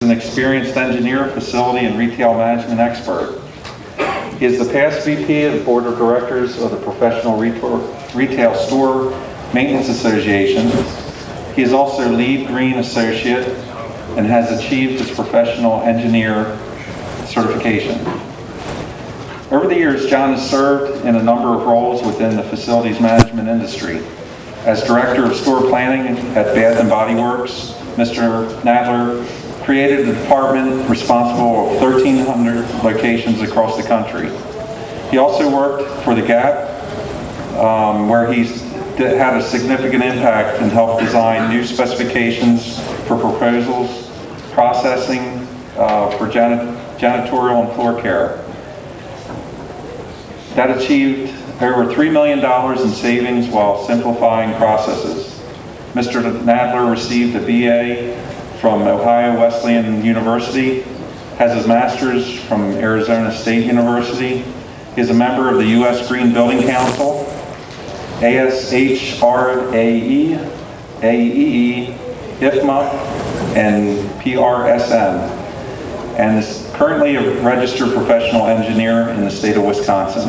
an experienced engineer, facility, and retail management expert. He is the past VP of the Board of Directors of the Professional Retail Store Maintenance Association. He is also lead green associate and has achieved his professional engineer certification. Over the years, John has served in a number of roles within the facilities management industry. As Director of Store Planning at Bath & Body Works, Mr. Nadler created a department responsible for 1,300 locations across the country. He also worked for the Gap, where he's had a significant impact and helped design new specifications for proposals, processing for janitorial and floor care. That achieved over $3 million in savings while simplifying processes. Mr. Nadler received a BA from Ohio Wesleyan University, has his master's from Arizona State University. He is a member of the U.S. Green Building Council, ASHRAE, AEE, IFMA, and PRSM, and is currently a registered professional engineer in the state of Wisconsin.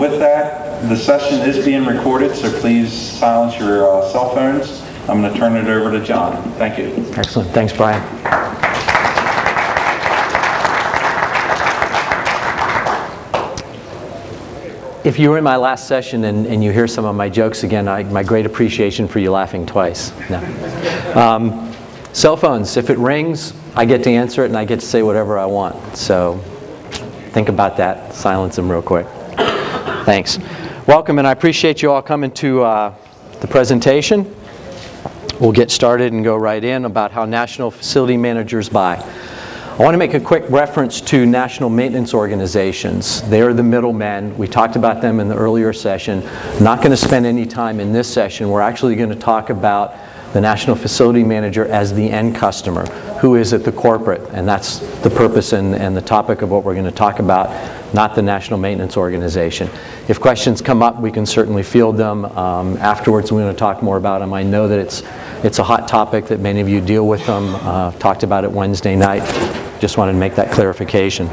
With that, the session is being recorded, so please silence your cell phones. I'm going to turn it over to John. Thank you. Excellent. Thanks, Brian. If you were in my last session and you hear some of my jokes again, my great appreciation for you laughing twice. No. Cell phones, if it rings, I get to answer it and I get to say whatever I want. So think about that. Silence them real quick. Thanks. Welcome, and I appreciate you all coming to the presentation. We'll get started and go right in about how national facility managers buy. I want to make a quick reference to national maintenance organizations. They are the middlemen. We talked about them in the earlier session. Not going to spend any time in this session. We're actually going to talk about the national facility manager as the end customer, who is at the corporate, and that's the purpose and the topic of what we're going to talk about, not the national maintenance organization. If questions come up, we can certainly field them. Afterwards, we're going to talk more about them. I know that it's a hot topic that many of you deal with them. Talked about it Wednesday night. Just wanted to make that clarification.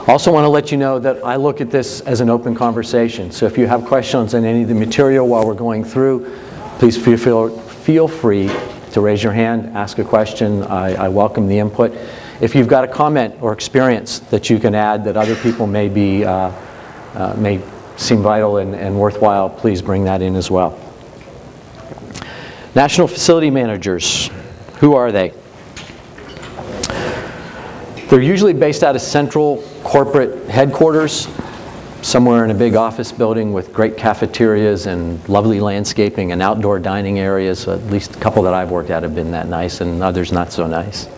Also want to let you know that I look at this as an open conversation. So if you have questions on any of the material while we're going through, please feel free to raise your hand, ask a question. I welcome the input. If you've got a comment or experience that you can add that other people may seem vital and worthwhile, please bring that in as well. National facility managers, who are they? They're usually based out of central corporate headquarters, somewhere in a big office building with great cafeterias and lovely landscaping and outdoor dining areas. At least a couple that I've worked at have been that nice, and others not so nice.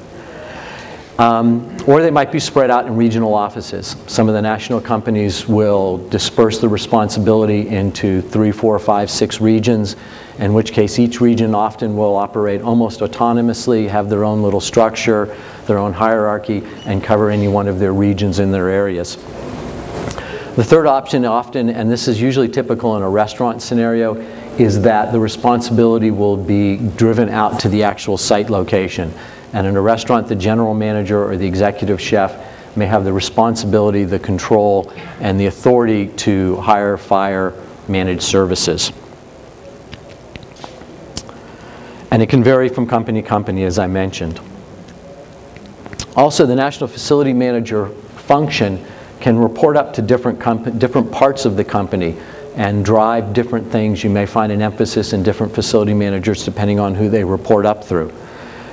Or they might be spread out in regional offices. Some of the national companies will disperse the responsibility into 3, 4, 5, 6 regions, in which case each region often will operate almost autonomously, have their own little structure, their own hierarchy, and cover any one of their regions in their areas. The third option often, and this is usually typical in a restaurant scenario, is that the responsibility will be driven out to the actual site location. And in a restaurant, the general manager or the executive chef may have the responsibility, the control, and the authority to hire, fire, manage services. And it can vary from company to company, as I mentioned. Also, the national facility manager function can report up to different parts of the company and drive different things. You may find an emphasis in different facility managers depending on who they report up through.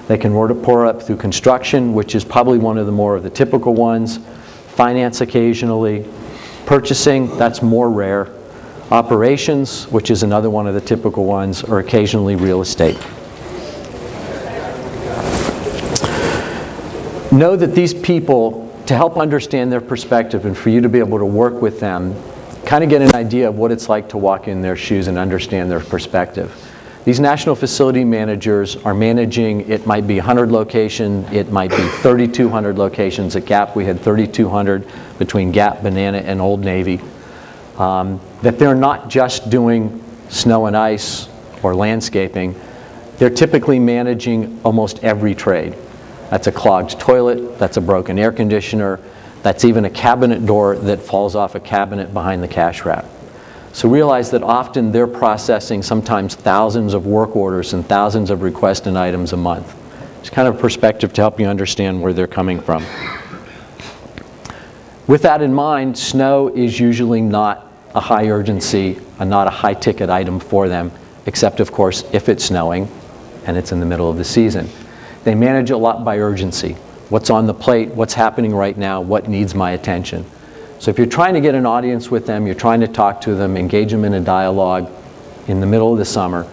They can report up through construction, which is probably one of the more of the typical ones, finance occasionally, purchasing, that's more rare, operations, which is another one of the typical ones, or occasionally real estate. Know that these people, to help understand their perspective and for you to be able to work with them, kind of get an idea of what it's like to walk in their shoes and understand their perspective. These national facility managers are managing, it might be 100 locations, it might be 3,200 locations. At Gap, we had 3,200 between Gap, Banana, and Old Navy. That they're not just doing snow and ice or landscaping. They're typically managing almost every trade. That's a clogged toilet, that's a broken air conditioner, that's even a cabinet door that falls off a cabinet behind the cash wrap. So realize that often they're processing sometimes thousands of work orders and thousands of requests and items a month. It's kind of a perspective to help you understand where they're coming from. With that in mind, snow is usually not a high urgency, not a high ticket item for them, except of course if it's snowing and it's in the middle of the season. They manage a lot by urgency. What's on the plate, what's happening right now, what needs my attention. So if you're trying to get an audience with them, you're trying to talk to them, engage them in a dialogue in the middle of the summer,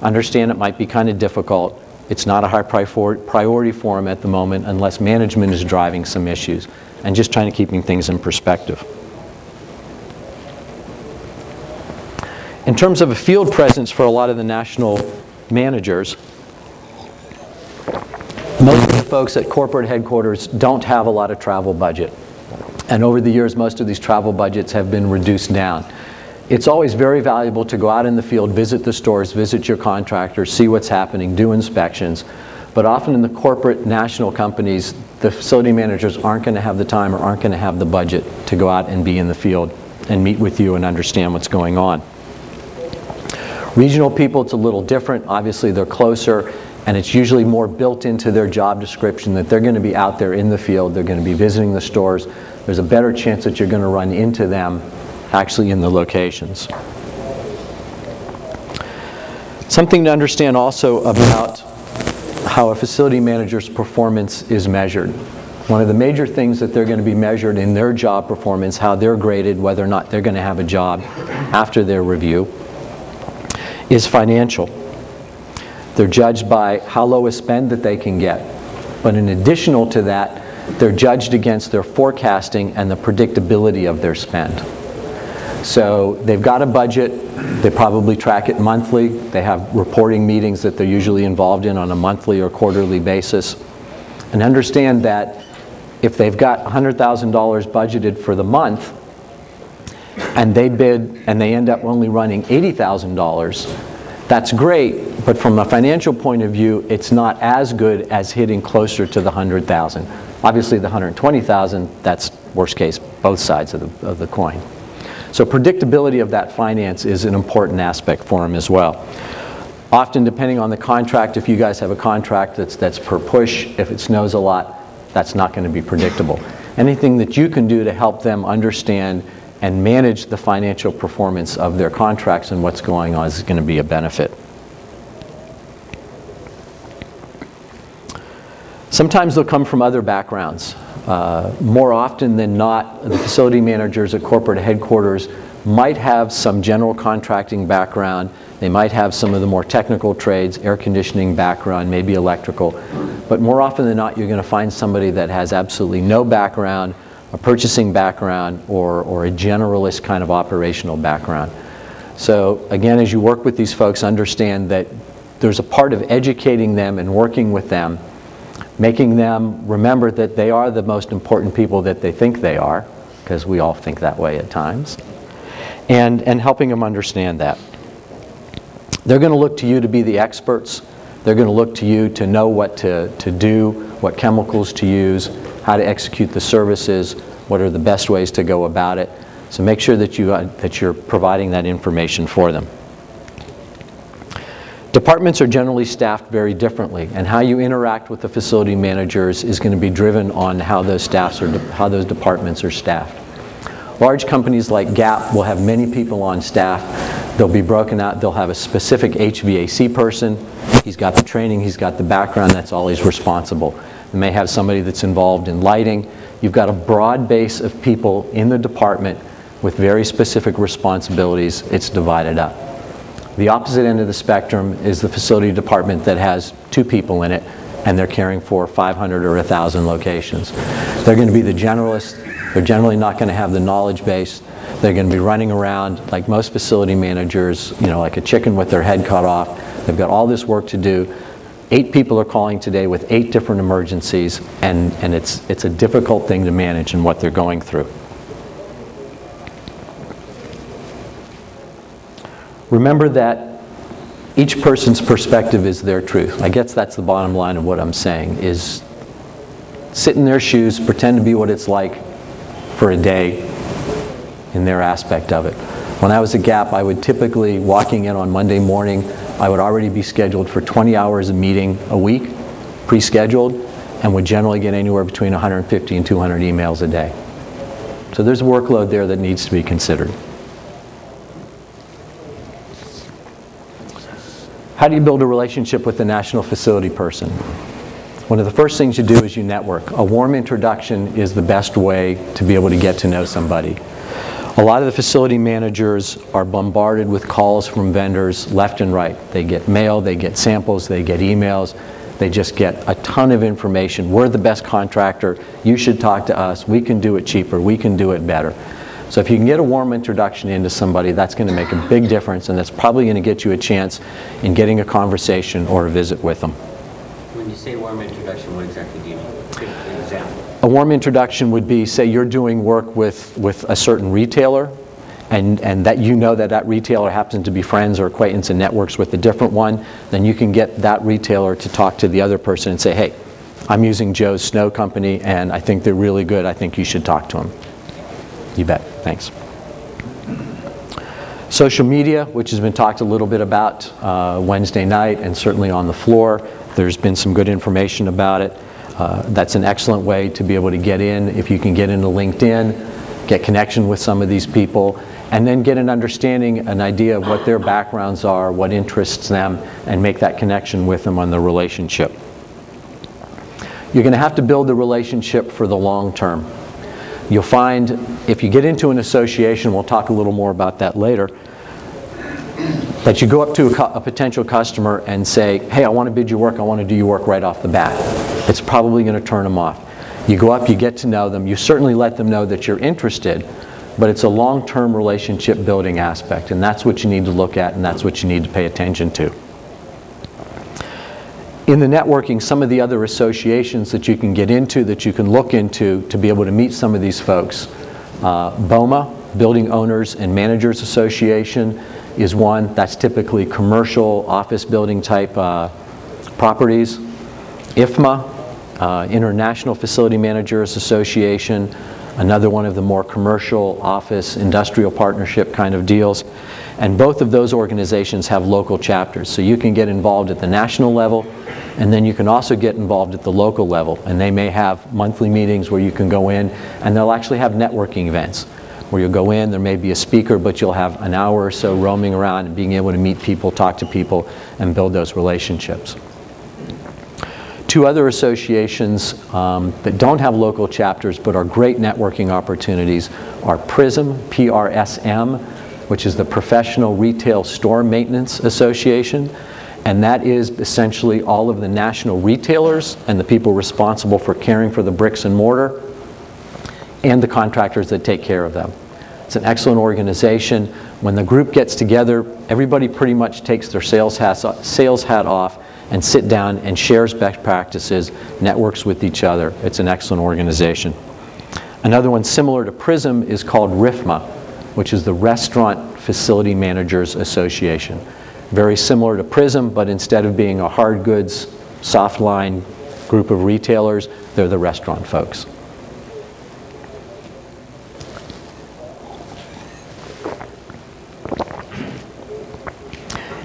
understand it might be kind of difficult. It's not a high priority for them at the moment unless management is driving some issues, and just trying to keeping things in perspective. In terms of a field presence for a lot of the national managers, most of the folks at corporate headquarters don't have a lot of travel budget. And over the years, most of these travel budgets have been reduced down. It's always very valuable to go out in the field, visit the stores, visit your contractors, see what's happening, do inspections. But often in the corporate national companies, the facility managers aren't going to have the time or aren't going to have the budget to go out and be in the field and meet with you and understand what's going on. Regional people, it's a little different. Obviously, they're closer, and it's usually more built into their job description that they're going to be out there in the field, they're going to be visiting the stores. There's a better chance that you're going to run into them actually in the locations. Something to understand also about how a facility manager's performance is measured. One of the major things that they're going to be measured in their job performance, how they're graded, whether or not they're going to have a job after their review, is financial. They're judged by how low a spend that they can get. But in addition to that, they're judged against their forecasting and the predictability of their spend. So they've got a budget, they probably track it monthly, they have reporting meetings that they're usually involved in on a monthly or quarterly basis. And understand that if they've got $100,000 budgeted for the month, and they bid and they end up only running $80,000, that's great, but from a financial point of view, it's not as good as hitting closer to the $100,000. Obviously the $120,000, that's worst case, both sides of the coin. So predictability of that finance is an important aspect for them as well. Often depending on the contract, if you guys have a contract that's per push, if it snows a lot, that's not going to be predictable. Anything that you can do to help them understand and manage the financial performance of their contracts and what's going on is going to be a benefit. Sometimes they'll come from other backgrounds. More often than not, the facility managers at corporate headquarters might have some general contracting background. They might have some of the more technical trades, air conditioning background, maybe electrical. But more often than not, you're going to find somebody that has absolutely no background, a purchasing background, or a generalist kind of operational background. So again, as you work with these folks, understand that there's a part of educating them and working with them, making them remember that they are the most important people that they think they are, because we all think that way at times, and helping them understand that. They're going to look to you to be the experts. They're going to look to you to know what to do, what chemicals to use, how to execute the services, what are the best ways to go about it. So make sure that you're providing that information for them. Departments are generally staffed very differently, and how you interact with the facility managers is going to be driven on how those departments are staffed. Large companies like Gap will have many people on staff. They'll be broken out. They'll have a specific HVAC person. He's got the training, he's got the background, that's all he's responsible. They may have somebody that's involved in lighting. You've got a broad base of people in the department with very specific responsibilities. It's divided up. The opposite end of the spectrum is the facility department that has 2 people in it, and they're caring for 500 or 1,000 locations. They're going to be the generalists. They're generally not going to have the knowledge base. They're going to be running around like most facility managers, you know, like a chicken with their head cut off. They've got all this work to do. 8 people are calling today with 8 different emergencies, and it's a difficult thing to manage in what they're going through. Remember that each person's perspective is their truth. I guess that's the bottom line of what I'm saying, is sit in their shoes, pretend to be what it's like for a day in their aspect of it. When I was at Gap, I would typically, walking in on Monday morning, I would already be scheduled for 20 hours of meeting a week, pre-scheduled, and would generally get anywhere between 150 and 200 emails a day. So there's a workload there that needs to be considered. How do you build a relationship with the national facility person? One of the first things you do is you network. A warm introduction is the best way to be able to get to know somebody. A lot of the facility managers are bombarded with calls from vendors left and right. They get mail, they get samples, they get emails. They just get a ton of information. We're the best contractor. You should talk to us. We can do it cheaper. We can do it better. So if you can get a warm introduction into somebody, that's going to make a big difference, and that's probably going to get you a chance in getting a conversation or a visit with them. When you say warm introduction, what exactly do you mean? Give an example. A warm introduction would be, say you're doing work with a certain retailer, and that you know that retailer happens to be friends or acquaintance and networks with a different one, then you can get that retailer to talk to the other person and say, hey, I'm using Joe's Snow Company and I think they're really good. I think you should talk to them. You bet. Thanks. Social media, which has been talked a little bit about Wednesday night and certainly on the floor. There's been some good information about it. That's an excellent way to be able to get in. If you can get into LinkedIn, get connection with some of these people, and then get an understanding, an idea of what their backgrounds are, what interests them, and make that connection with them on the relationship. You're going to have to build the relationship for the long term. You'll find if you get into an association, we'll talk a little more about that later, that you go up to a potential customer and say, hey, I want to bid your work, I want to do your work right off the bat. It's probably going to turn them off. You go up, you get to know them, you certainly let them know that you're interested, but it's a long-term relationship building aspect, and that's what you need to look at, and that's what you need to pay attention to. In the networking, some of the other associations that you can get into, that you can look into to be able to meet some of these folks. BOMA, Building Owners and Managers Association, is one. That's typically commercial office building type properties. IFMA, International Facility Managers Association, another one of the more commercial office industrial partnership kind of deals. And both of those organizations have local chapters. So you can get involved at the national level, and then you can also get involved at the local level. And they may have monthly meetings where you can go in, and they'll actually have networking events where you'll go in, there may be a speaker, but you'll have an hour or so roaming around and being able to meet people, talk to people, and build those relationships. Two other associations that don't have local chapters but are great networking opportunities are PRISM, P-R-S-M, which is the Professional Retail Store Maintenance Association. And that is essentially all of the national retailers and the people responsible for caring for the bricks and mortar and the contractors that take care of them. It's an excellent organization. When the group gets together, everybody pretty much takes their sales hat off and sit down and shares best practices, networks with each other. It's an excellent organization. Another one similar to PRISM is called RIFMA, which is the Restaurant Facility Managers Association. Very similar to PRISM, but instead of being a hard goods, soft line group of retailers, they're the restaurant folks.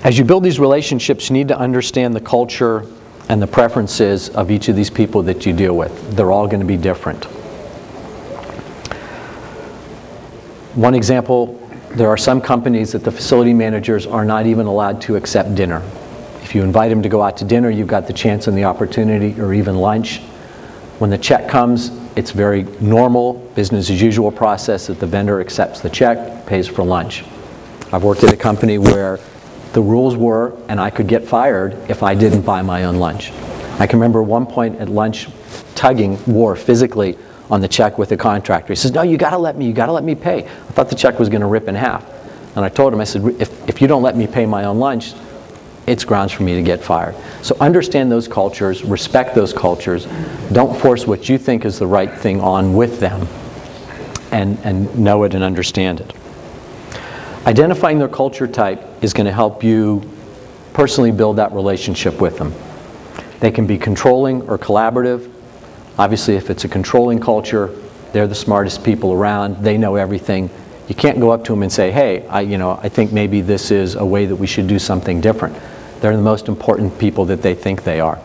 As you build these relationships, you need to understand the culture and the preferences of each of these people that you deal with. They're all going to be different. One example, there are some companies that the facility managers are not even allowed to accept dinner. If you invite them to go out to dinner, you've got the chance and the opportunity, or even lunch. When the check comes, it's very normal, business as usual process that the vendor accepts the check, pays for lunch. I've worked at a company where the rules were, and I could get fired if I didn't buy my own lunch. I can remember one point at lunch, tugging war physically on the check with the contractor. He says, no, you gotta let me pay. I thought the check was gonna rip in half. And I told him, I said, if you don't let me pay my own lunch, it's grounds for me to get fired. So understand those cultures, respect those cultures, don't force what you think is the right thing on with them, and know it and understand it. Identifying their culture type is going to help you personally build that relationship with them. They can be controlling or collaborative. Obviously, if it's a controlling culture, they're the smartest people around, they know everything. You can't go up to them and say, hey, I think maybe this is a way that we should do something different. They're the most important people that they think they are.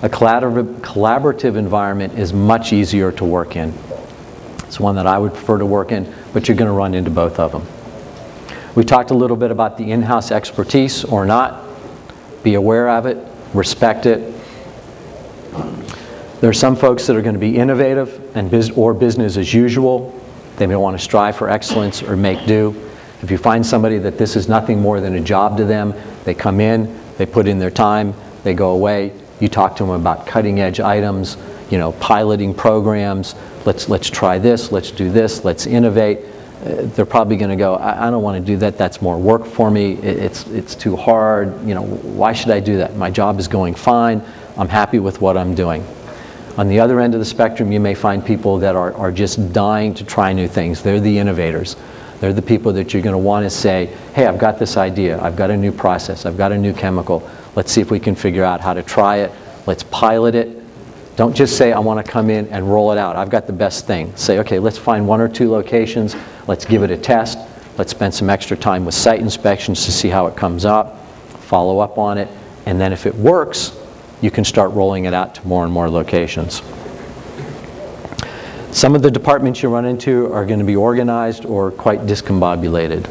A collaborative environment is much easier to work in. It's one that I would prefer to work in, but you're going to run into both of them. We talked a little bit about the in-house expertise or not. Be aware of it, respect it. There are some folks that are going to be innovative and business as usual. They may want to strive for excellence or make do. If you find somebody that this is nothing more than a job to them, they come in, they put in their time, they go away. You talk to them about cutting edge items, piloting programs. Let's try this, let's do this, let's innovate. They're probably going to go, I don't want to do that. That's more work for me. It's too hard. Why should I do that? My job is going fine. I'm happy with what I'm doing. On the other end of the spectrum, you may find people that are just dying to try new things. They're the innovators. They're the people that you're going to want to say, hey, I've got this idea. I've got a new process. I've got a new chemical. Let's see if we can figure out how to try it. Let's pilot it. Don't just say, I want to come in and roll it out. I've got the best thing. Say, okay, let's find 1 or 2 locations. Let's give it a test. Let's spend some extra time with site inspections to see how it comes up. Follow up on it. And then if it works, you can start rolling it out to more and more locations. Some of the departments you run into are going to be organized or quite discombobulated.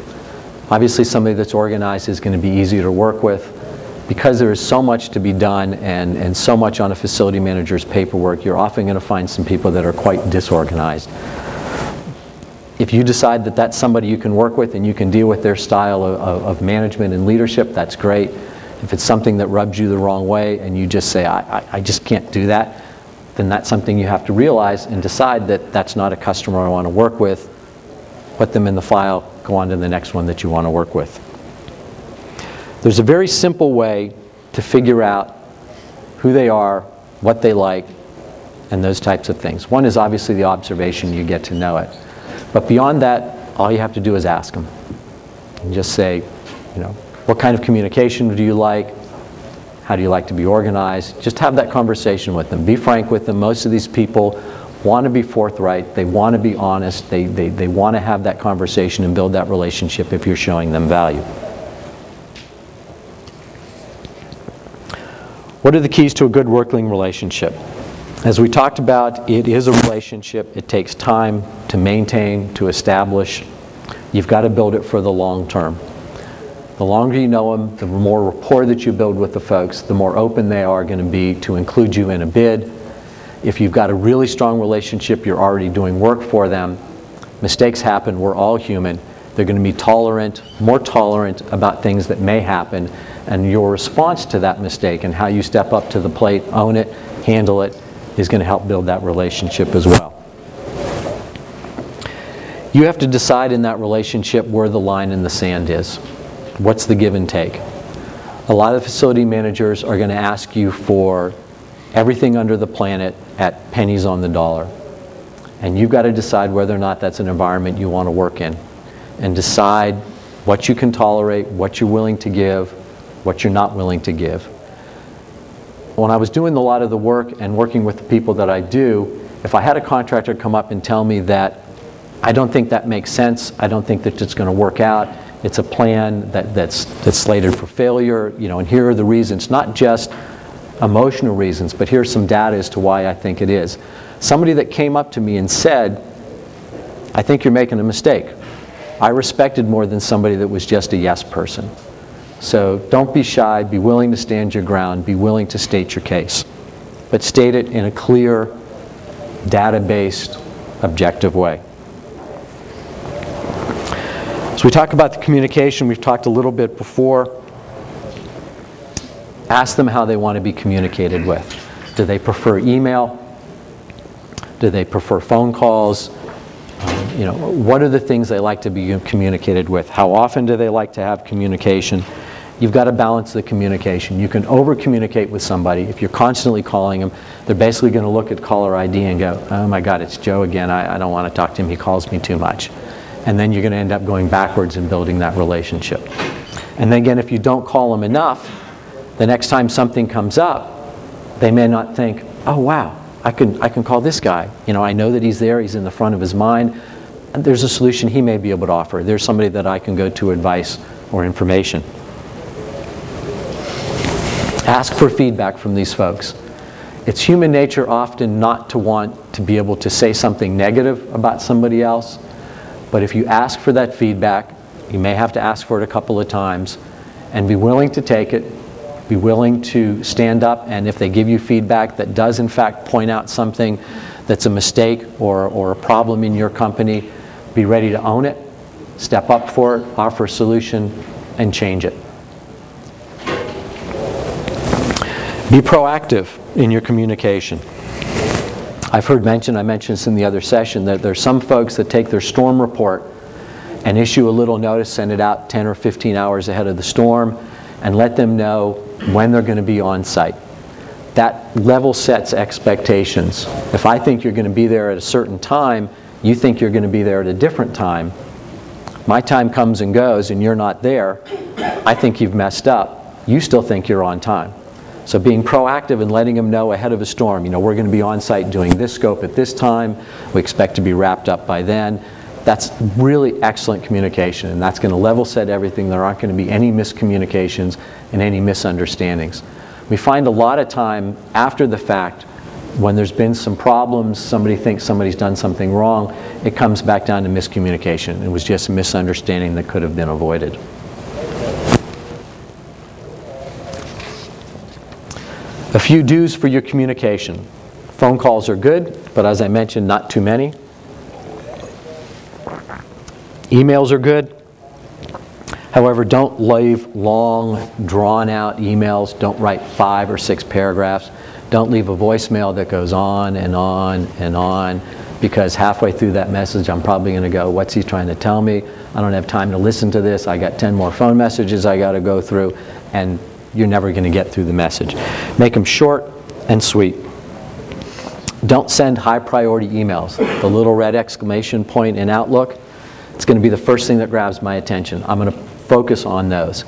Obviously, somebody that's organized is going to be easier to work with. Because there is so much to be done and so much on a facility manager's paperwork, you're often going to find some people that are quite disorganized. If you decide that that's somebody you can work with and you can deal with their style of management and leadership, that's great. If it's something that rubs you the wrong way and you just say, I just can't do that, then that's something you have to realize and decide that that's not a customer I want to work with. Put them in the file, go on to the next one that you want to work with. There's a very simple way to figure out who they are, what they like, and those types of things. One is obviously the observation, you get to know it. But beyond that, all you have to do is ask them. And just say, what kind of communication do you like? How do you like to be organized? Just have that conversation with them. Be frank with them. Most of these people want to be forthright. They want to be honest. They want to have that conversation and build that relationship if you're showing them value. What are the keys to a good working relationship? As we talked about, it is a relationship. It takes time to maintain, to establish. You've got to build it for the long term. The longer you know them, the more rapport that you build with the folks, the more open they are going to be to include you in a bid. If you've got a really strong relationship, you're already doing work for them. Mistakes happen. We're all human. They're going to be tolerant, more tolerant about things that may happen. And your response to that mistake and how you step up to the plate, own it, handle it, is going to help build that relationship as well. You have to decide in that relationship where the line in the sand is. What's the give and take? A lot of facility managers are going to ask you for everything under the planet at pennies on the dollar. And you've got to decide whether or not that's an environment you want to work in. And decide what you can tolerate, what you're willing to give, what you're not willing to give. When I was doing a lot of the work and working with the people that I do, if I had a contractor come up and tell me that I don't think that makes sense, I don't think that it's going to work out, it's a plan that's slated for failure, and here are the reasons, not just emotional reasons, but here's some data as to why I think it is. Somebody that came up to me and said, I think you're making a mistake. I respected more than somebody that was just a yes person. So don't be shy, be willing to stand your ground, be willing to state your case. But state it in a clear, data-based, objective way. So we talk about the communication, we've talked a little bit before. Ask them how they want to be communicated with. Do they prefer email? Do they prefer phone calls? What are the things they like to be communicated with? How often do they like to have communication? You've got to balance the communication. You can over-communicate with somebody. If you're constantly calling them, they're basically going to look at caller ID and go, oh my God, it's Joe again. I don't want to talk to him. He calls me too much. And then you're going to end up going backwards in building that relationship. And then again, if you don't call them enough, the next time something comes up, they may not think, oh wow, I can call this guy. You know, I know that he's there, he's in the front of his mind. And there's a solution he may be able to offer. There's somebody that I can go to advice or information. Ask for feedback from these folks. It's human nature often not to want to be able to say something negative about somebody else, but if you ask for that feedback, you may have to ask for it a couple of times, and be willing to take it, be willing to stand up, and if they give you feedback that does in fact point out something that's a mistake or a problem in your company, be ready to own it, step up for it, offer a solution, and change it. Be proactive in your communication. I've heard mentioned, I mentioned this in the other session, that there's some folks that take their storm report and issue a little notice, send it out 10 or 15 hours ahead of the storm, and let them know when they're going to be on site. That level sets expectations. If I think you're going to be there at a certain time, you think you're going to be there at a different time, my time comes and goes and you're not there, I think you've messed up. You still think you're on time. So being proactive and letting them know ahead of a storm, you know, we're going to be on site doing this scope at this time, we expect to be wrapped up by then. That's really excellent communication, and that's going to level set everything. There aren't going to be any miscommunications and any misunderstandings. We find a lot of time after the fact, when there's been some problems, somebody thinks somebody's done something wrong, it comes back down to miscommunication. It was just a misunderstanding that could have been avoided. A few do's for your communication. Phone calls are good, but as I mentioned, not too many. Emails are good. However, don't leave long, drawn-out emails. Don't write 5 or 6 paragraphs. Don't leave a voicemail that goes on and on and on, because halfway through that message, I'm probably going to go, what's he trying to tell me? I don't have time to listen to this. I got 10 more phone messages I got to go through, and you're never going to get through the message. Make them short and sweet. Don't send high-priority emails. The little red exclamation point in Outlook, it's going to be the first thing that grabs my attention. I'm going to focus on those.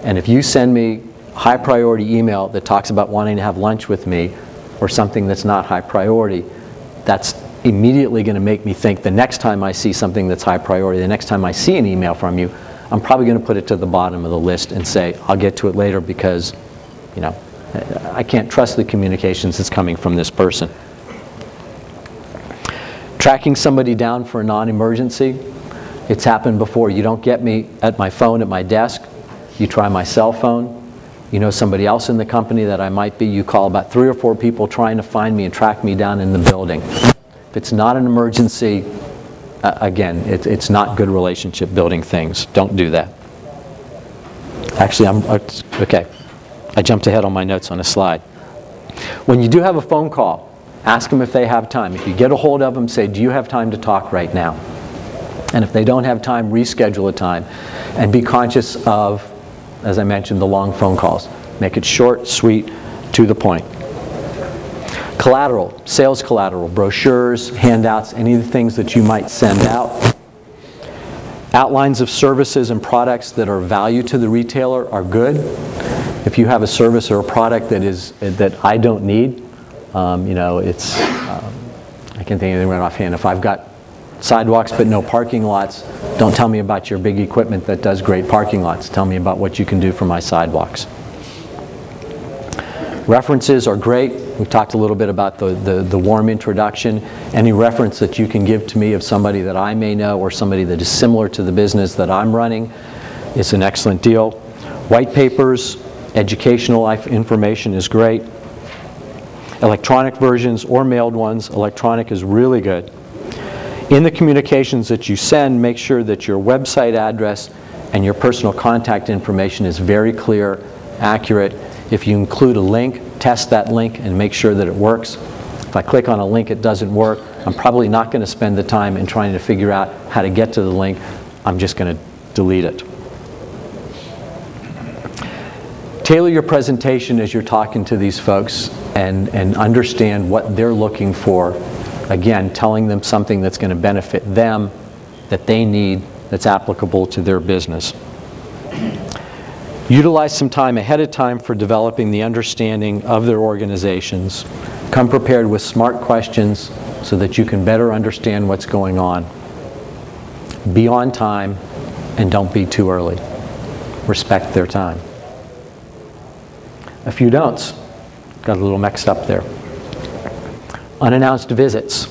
And if you send me a high-priority email that talks about wanting to have lunch with me or something that's not high priority, that's immediately going to make me think the next time I see something that's high priority, the next time I see an email from you, I'm probably going to put it to the bottom of the list and say, I'll get to it later because, you know, I can't trust the communications that's coming from this person. Tracking somebody down for a non-emergency. It's happened before. You don't get me at my phone at my desk. You try my cell phone. You know somebody else in the company that I might be. You call about 3 or 4 people trying to find me and track me down in the building. If it's not an emergency, again, it's not good relationship building things. Don't do that. Actually, okay. I jumped ahead on my notes on a slide. When you do have a phone call, ask them if they have time. If you get a hold of them, say, do you have time to talk right now? And if they don't have time, reschedule a time. And be conscious of, as I mentioned, the long phone calls. Make it short, sweet, to the point. Collateral, sales collateral, brochures, handouts, any of the things that you might send out. Outlines of services and products that are of value to the retailer are good. If you have a service or a product that I don't need, you know, it's, I can't think of anything right offhand. If I've got sidewalks but no parking lots, don't tell me about your big equipment that does great parking lots. Tell me about what you can do for my sidewalks. References are great. We talked a little bit about the warm introduction. Any reference that you can give to me of somebody that I may know or somebody that is similar to the business that I'm running is an excellent deal. White papers, educational information is great. Electronic versions or mailed ones, electronic is really good. In the communications that you send, make sure that your website address and your personal contact information is very clear, accurate. If you include a link, test that link and make sure that it works. If I click on a link, it doesn't work, I'm probably not going to spend the time in trying to figure out how to get to the link. I'm just going to delete it. Tailor your presentation as you're talking to these folks and understand what they're looking for. Again, telling them something that's going to benefit them, that they need, that's applicable to their business. Utilize some time ahead of time for developing the understanding of their organizations. Come prepared with smart questions so that you can better understand what's going on. Be on time and don't be too early. Respect their time. A few don'ts. Got a little mixed up there. Unannounced visits.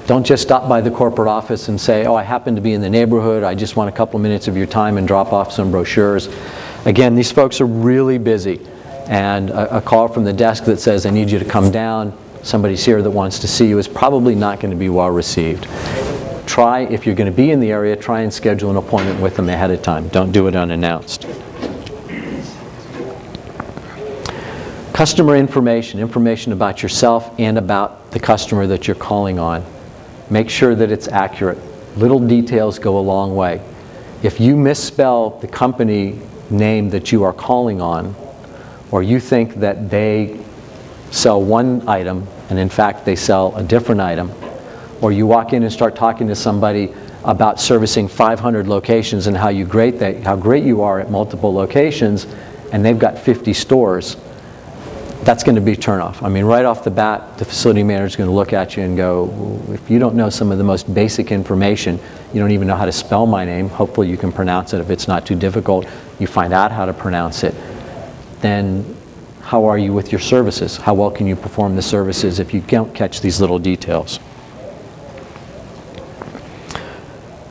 Don't just stop by the corporate office and say, oh, I happen to be in the neighborhood, I just want a couple minutes of your time, and drop off some brochures. Again, these folks are really busy, and a call from the desk that says, I need you to come down, somebody's here that wants to see you, is probably not going to be well received. Try, if you're going to be in the area, try and schedule an appointment with them ahead of time. Don't do it unannounced. Customer information, information about yourself and about the customer that you're calling on. Make sure that it's accurate. Little details go a long way. If you misspell the company name that you are calling on, or you think that they sell one item and in fact they sell a different item, or you walk in and start talking to somebody about servicing 500 locations and how great you are at multiple locations, and they've got 50 stores, that's going to be a turnoff. I mean, right off the bat, the facility manager is going to look at you and go, if you don't know some of the most basic information, you don't even know how to spell my name, hopefully you can pronounce it if it's not too difficult, you find out how to pronounce it, then how are you with your services? How well can you perform the services if you don't catch these little details?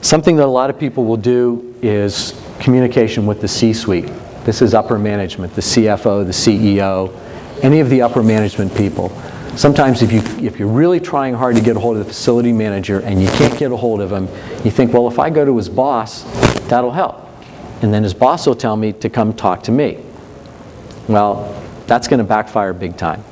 Something that a lot of people will do is communication with the C-suite. This is upper management, the CFO, the CEO, any of the upper management people. Sometimes if you're really trying hard to get a hold of the facility manager and you can't get a hold of him, you think, well, if I go to his boss, that'll help. And then his boss will tell me to come talk to me. Well, that's going to backfire big time.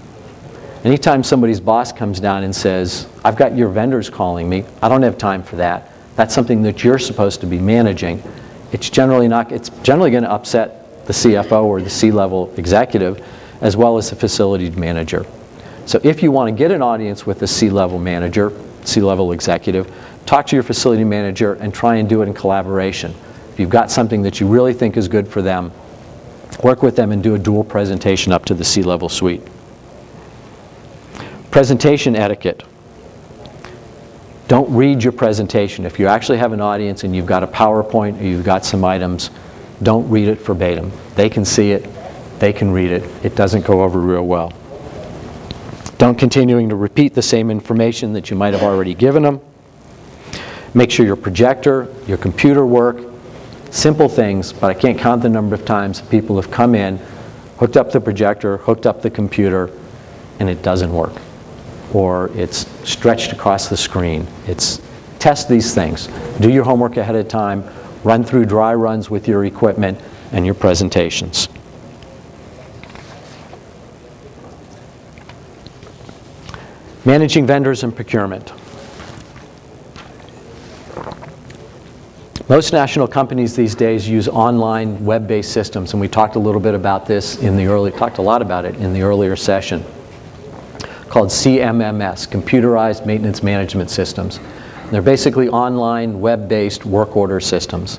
Anytime somebody's boss comes down and says, I've got your vendors calling me, I don't have time for that. That's something that you're supposed to be managing. It's generally going to upset the CFO or the C-level executive, as well as the facility manager. So if you want to get an audience with a C-level manager, C-level executive, talk to your facility manager and try and do it in collaboration. If you've got something that you really think is good for them, work with them and do a dual presentation up to the C-level suite. Presentation etiquette. Don't read your presentation. If you actually have an audience and you've got a PowerPoint or you've got some items, don't read it verbatim. They can see it. They can read it. It doesn't go over real well. Don't continuing to repeat the same information that you might have already given them. Make sure your projector, your computer work. Simple things, but I can't count the number of times people have come in, hooked up the projector, hooked up the computer, and it doesn't work. Or it's stretched across the screen. Test these things. Do your homework ahead of time. Run through dry runs with your equipment and your presentations. Managing vendors and procurement. Most national companies these days use online web-based systems, and we talked a little bit about this talked a lot about it in the earlier session, called CMMS, Computerized Maintenance Management Systems. They're basically online web-based work order systems.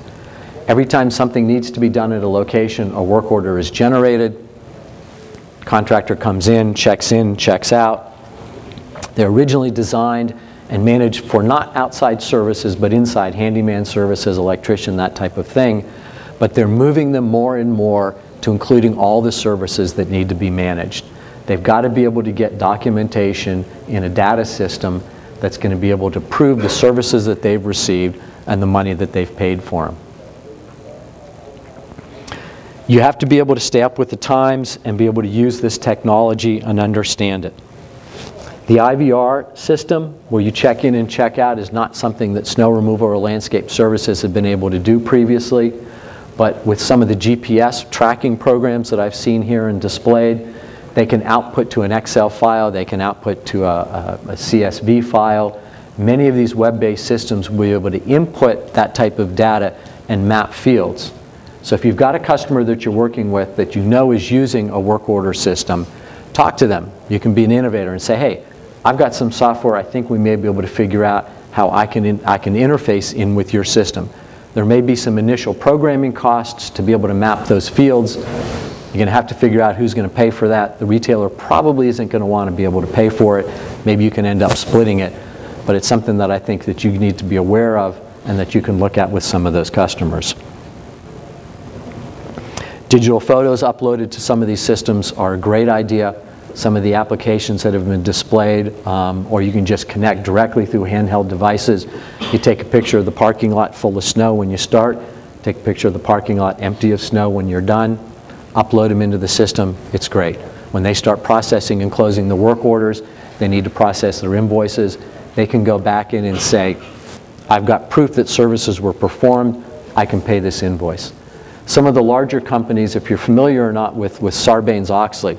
Every time something needs to be done at a location, a work order is generated. Contractor comes in, checks out. They're originally designed and managed for not outside services, but inside, handyman services, electrician, that type of thing. But they're moving them more and more to including all the services that need to be managed. They've got to be able to get documentation in a data system that's going to be able to prove the services that they've received and the money that they've paid for them. You have to be able to stay up with the times and be able to use this technology and understand it. The IVR system, where you check in and check out, is not something that snow removal or landscape services have been able to do previously. But with some of the GPS tracking programs that I've seen here and displayed, they can output to an Excel file, they can output to a CSV file. Many of these web-based systems will be able to input that type of data and map fields. So if you've got a customer that you're working with that you know is using a work order system, talk to them. You can be an innovator and say, hey, I've got some software I think we may be able to figure out how I can interface in with your system. There may be some initial programming costs to be able to map those fields. You're going to have to figure out who's going to pay for that. The retailer probably isn't going to want to be able to pay for it. Maybe you can end up splitting it. But it's something that I think that you need to be aware of and that you can look at with some of those customers. Digital photos uploaded to some of these systems are a great idea. Some of the applications that have been displayed, or you can just connect directly through handheld devices. You take a picture of the parking lot full of snow when you start, take a picture of the parking lot empty of snow when you're done, upload them into the system. It's great. When they start processing and closing the work orders, they need to process their invoices. They can go back in and say, I've got proof that services were performed, I can pay this invoice. Some of the larger companies, if you're familiar or not with Sarbanes-Oxley,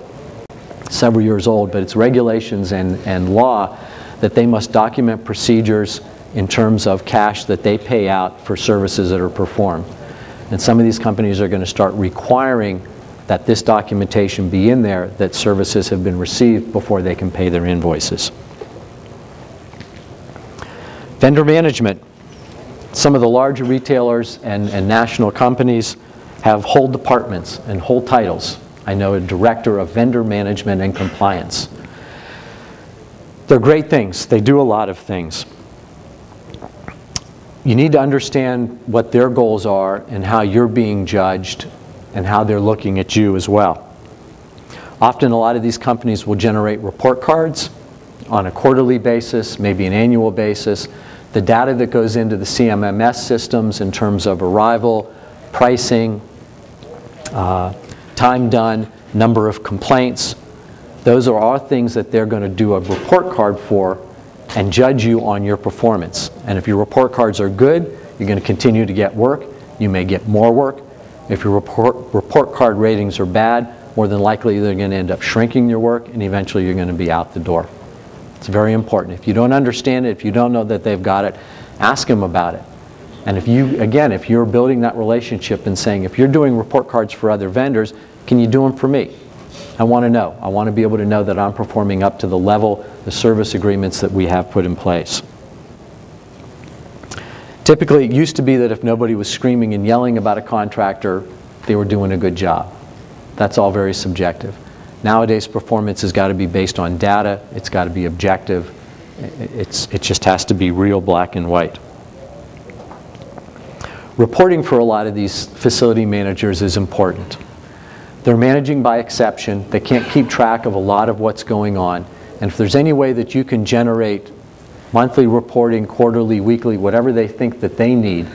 several years old, but it's regulations and law that they must document procedures in terms of cash that they pay out for services that are performed. And some of these companies are going to start requiring that this documentation be in there, that services have been received before they can pay their invoices. Vendor management. Some of the larger retailers and national companies have whole departments and whole titles. I know a director of vendor management and compliance. They're great things. They do a lot of things. You need to understand what their goals are and how you're being judged and how they're looking at you as well. Often a lot of these companies will generate report cards on a quarterly basis, maybe an annual basis. The data that goes into the CMMS systems in terms of arrival, pricing, time done, number of complaints, those are all things that they're going to do a report card for and judge you on your performance. And if your report cards are good, you're going to continue to get work. You may get more work. If your report card ratings are bad, more than likely they're going to end up shrinking your work, and eventually you're going to be out the door. It's very important. If you don't understand it, if you don't know that they've got it, ask them about it. And if you, again, if you're building that relationship and saying, if you're doing report cards for other vendors, can you do them for me? I want to know. I want to be able to know that I'm performing up to the level, the service agreements that we have put in place. Typically, it used to be that if nobody was screaming and yelling about a contractor, they were doing a good job. That's all very subjective. Nowadays, performance has got to be based on data. It's got to be objective. It just has to be real black and white. Reporting for a lot of these facility managers is important. They're managing by exception. They can't keep track of a lot of what's going on. And if there's any way that you can generate monthly reporting, quarterly, weekly, whatever they think that they need,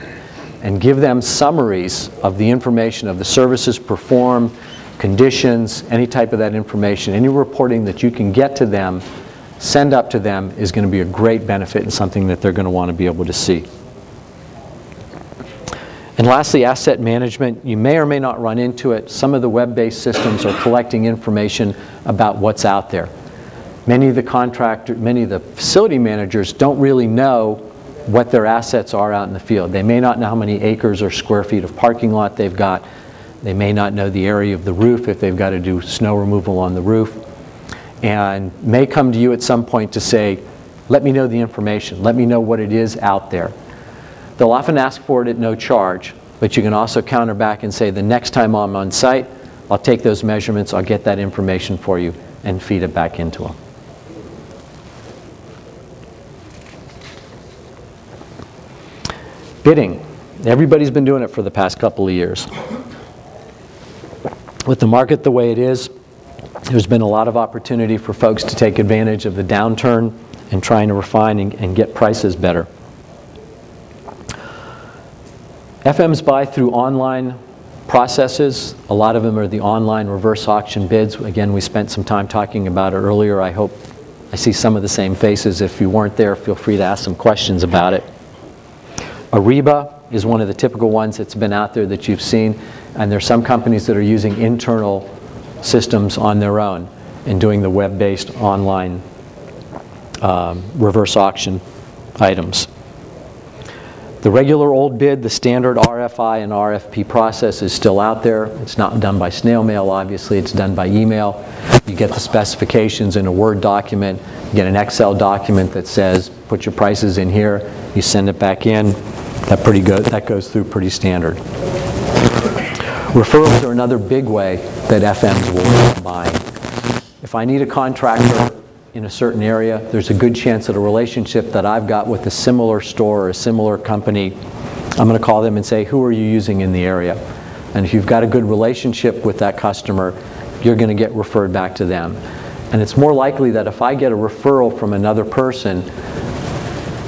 and give them summaries of the information of the services performed, conditions, any type of that information, any reporting that you can get to them, send up to them is going to be a great benefit and something that they're going to want to be able to see. And lastly, asset management. You may or may not run into it. Some of the web-based systems are collecting information about what's out there. Many of the facility managers don't really know what their assets are out in the field. They may not know how many acres or square feet of parking lot they've got. They may not know the area of the roof if they've got to do snow removal on the roof. And may come to you at some point to say, let me know the information. Let me know what it is out there. They'll often ask for it at no charge, but you can also counter back and say, the next time I'm on site, I'll take those measurements, I'll get that information for you, and feed it back into them. Bidding. Everybody's been doing it for the past couple of years. With the market the way it is, there's been a lot of opportunity for folks to take advantage of the downturn and trying to refine and get prices better. FMs buy through online processes. A lot of them are the online reverse auction bids. Again, we spent some time talking about it earlier. I hope I see some of the same faces. If you weren't there, feel free to ask some questions about it. Ariba is one of the typical ones that's been out there that you've seen. And there's some companies that are using internal systems on their own and doing the web-based online reverse auction items. The regular old bid, the standard RFI and RFP process is still out there. It's not done by snail mail, obviously. It's done by email. You get the specifications in a Word document. You get an Excel document that says, put your prices in here. You send it back in. That goes through pretty standard. Referrals are another big way that FMs will work on buying. If I need a contractor in a certain area, there's a good chance that a relationship that I've got with a similar store or a similar company, I'm going to call them and say, who are you using in the area? And if you've got a good relationship with that customer, you're going to get referred back to them. And it's more likely that if I get a referral from another person,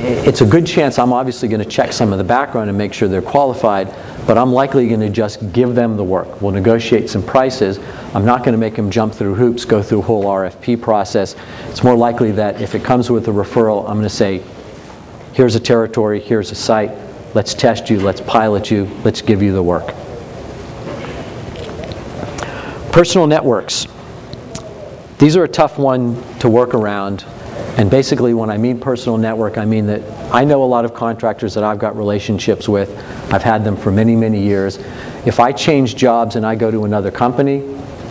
it's a good chance I'm obviously going to check some of the background and make sure they're qualified, but I'm likely going to just give them the work. We'll negotiate some prices. I'm not going to make them jump through hoops, go through a whole RFP process. It's more likely that if it comes with a referral, I'm going to say, here's a territory, here's a site, let's test you, let's pilot you, let's give you the work. Personal networks. These are a tough one to work around. And basically, when I mean personal network, I mean that I know a lot of contractors that I've got relationships with. I've had them for many, many years. If I change jobs and I go to another company,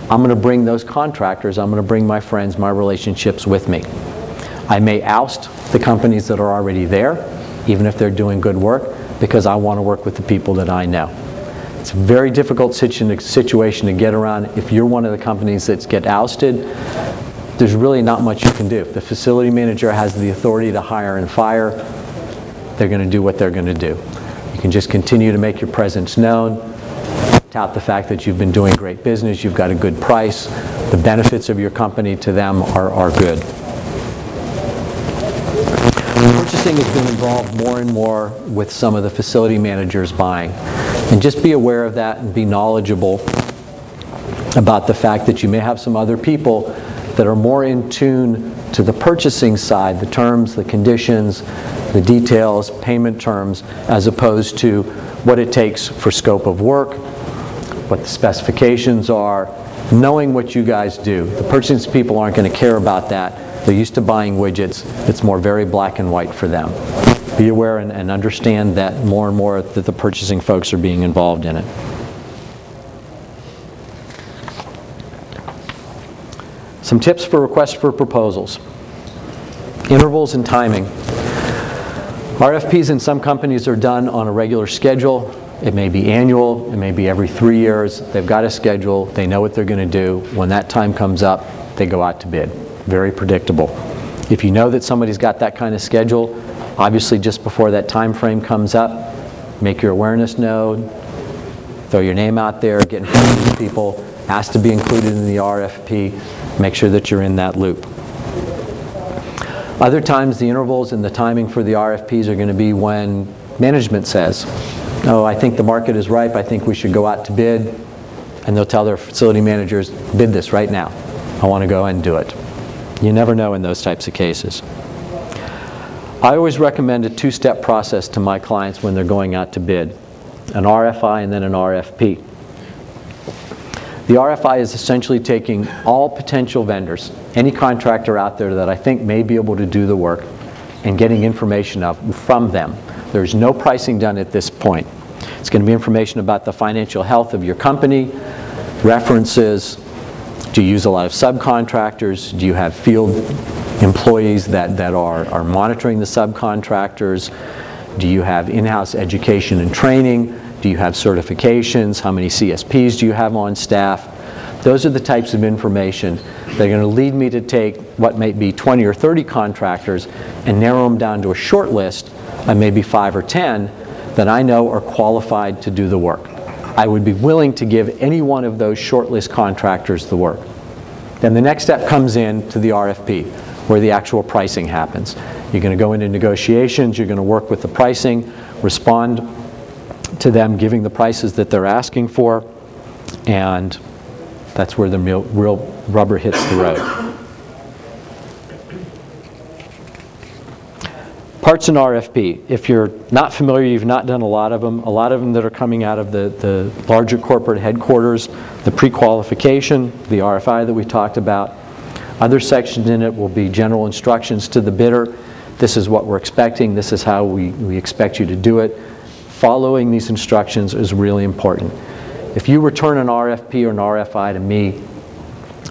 I'm going to bring those contractors, I'm going to bring my friends, my relationships with me. I may oust the companies that are already there, even if they're doing good work, because I want to work with the people that I know. It's a very difficult situation to get around. If you're one of the companies that get ousted, there's really not much you can do. If the facility manager has the authority to hire and fire, they're going to do what they're going to do. You can just continue to make your presence known, tout the fact that you've been doing great business, you've got a good price, the benefits of your company to them are good. Purchasing has been involved more and more with some of the facility managers buying. And just be aware of that and be knowledgeable about the fact that you may have some other people that are more in tune to the purchasing side, the terms, the conditions, the details, payment terms, as opposed to what it takes for scope of work, what the specifications are, knowing what you guys do. The purchasing people aren't going to care about that. They're used to buying widgets. It's more very black and white for them. Be aware and understand that more and more that the purchasing folks are being involved in it. Some tips for requests for proposals. Intervals and timing. RFPs in some companies are done on a regular schedule. It may be annual, it may be every 3 years. They've got a schedule, they know what they're going to do. When that time comes up, they go out to bid. Very predictable. If you know that somebody's got that kind of schedule, obviously just before that time frame comes up, make your awareness known, throw your name out there, get in front of these people, ask to be included in the RFP, make sure that you're in that loop. Other times the intervals and the timing for the RFPs are going to be when management says, oh, I think the market is ripe, I think we should go out to bid, and they'll tell their facility managers, bid this right now. I want to go and do it. You never know in those types of cases. I always recommend a two-step process to my clients when they're going out to bid, an RFI and then an RFP. The RFI is essentially taking all potential vendors, any contractor out there that I think may be able to do the work, and getting information from them. There's no pricing done at this point. It's going to be information about the financial health of your company, references, do you use a lot of subcontractors, do you have field employees that are monitoring the subcontractors, do you have in-house education and training, do you have certifications, how many CSPs do you have on staff. Those are the types of information that are going to lead me to take what might be 20 or 30 contractors and narrow them down to a short list of maybe 5 or 10 that I know are qualified to do the work. I would be willing to give any one of those shortlist contractors the work. Then the next step comes in to the RFP, where the actual pricing happens. You're going to go into negotiations, you're going to work with the pricing, respond to them giving the prices that they're asking for, and that's where the real rubber hits the road. Parts in RFP. If you're not familiar, you've not done a lot of them that are coming out of the larger corporate headquarters, the pre-qualification, the RFI that we talked about. Other sections in it will be general instructions to the bidder. This is what we're expecting. This is how we expect you to do it. Following these instructions is really important. If you return an RFP or an RFI to me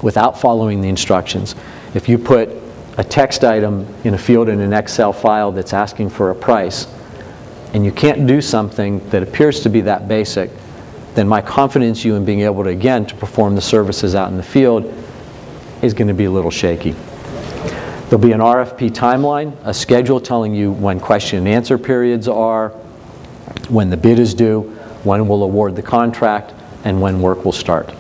without following the instructions, if you put a text item in a field in an Excel file that's asking for a price, and you can't do something that appears to be that basic, then my confidence in you in being able to, again, to perform the services out in the field is going to be a little shaky. There'll be an RFP timeline, a schedule telling you when question and answer periods are, when the bid is due, when we'll award the contract, and when work will start.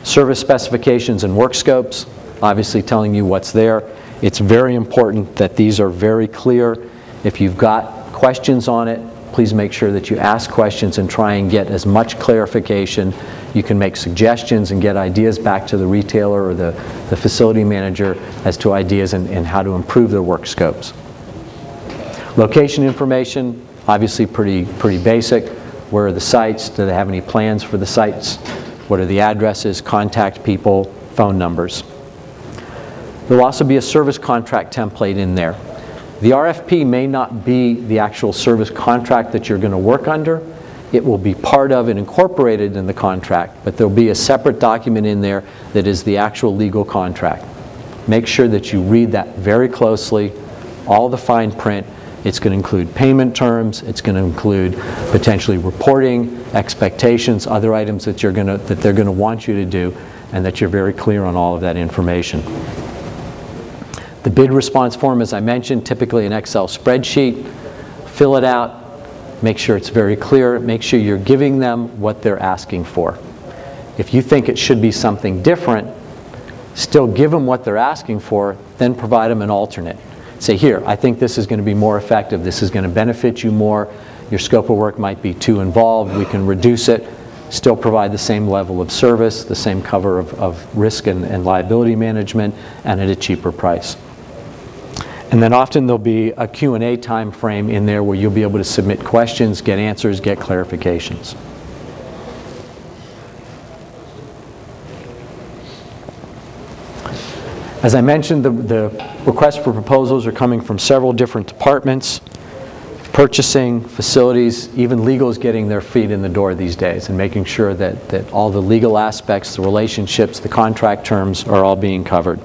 Service specifications and work scopes, obviously telling you what's there. It's very important that these are very clear. If you've got questions on it, please make sure that you ask questions and try and get as much clarification. You can make suggestions and get ideas back to the retailer or the facility manager as to ideas and how to improve their work scopes. Location information, obviously pretty basic. Where are the sites? Do they have any plans for the sites? What are the addresses, contact people, phone numbers? There will also be a service contract template in there. The RFP may not be the actual service contract that you're going to work under. It will be part of and incorporated in the contract, but there'll be a separate document in there that is the actual legal contract. Make sure that you read that very closely, all the fine print. It's going to include payment terms, it's going to include potentially reporting, expectations, other items that they're going to want you to do, and that you're very clear on all of that information. The bid response form, as I mentioned, typically an Excel spreadsheet. Fill it out, make sure it's very clear, make sure you're giving them what they're asking for. If you think it should be something different, still give them what they're asking for, then provide them an alternate. Say, here, I think this is going to be more effective, this is going to benefit you more, your scope of work might be too involved, we can reduce it, still provide the same level of service, the same cover of risk and liability management, and at a cheaper price. And then often there'll be a Q&A time frame in there where you'll be able to submit questions, get answers, get clarifications. As I mentioned, the requests for proposals are coming from several different departments: purchasing, facilities, even legal is getting their feet in the door these days and making sure that all the legal aspects, the relationships, the contract terms are all being covered.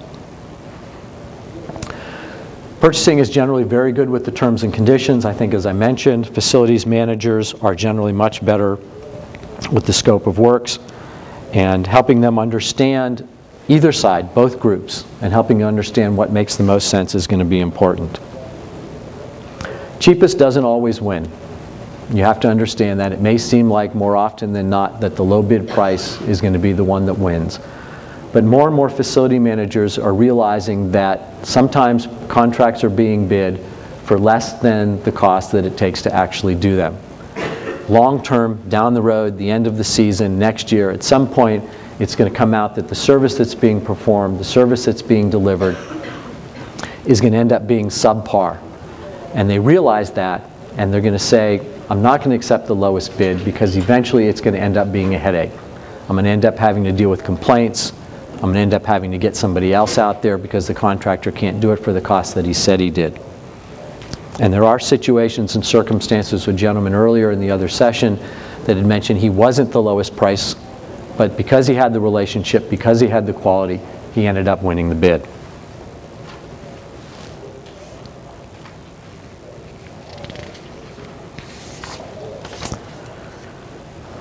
Purchasing is generally very good with the terms and conditions. I think, as I mentioned, facilities managers are generally much better with the scope of works, and helping them understand either side, both groups, and helping you understand what makes the most sense is going to be important. Cheapest doesn't always win. You have to understand that. It may seem like more often than not that the low bid price is going to be the one that wins. But more and more facility managers are realizing that sometimes contracts are being bid for less than the cost that it takes to actually do them. Long term, down the road, the end of the season, next year, at some point, it's going to come out that the service that's being performed, the service that's being delivered, is going to end up being subpar. And they realize that, and they're going to say, I'm not going to accept the lowest bid because eventually it's going to end up being a headache. I'm going to end up having to deal with complaints. I'm going to end up having to get somebody else out there because the contractor can't do it for the cost that he said he did. And there are situations and circumstances with a gentleman earlier in the other session that had mentioned he wasn't the lowest price, but because he had the relationship, because he had the quality, he ended up winning the bid.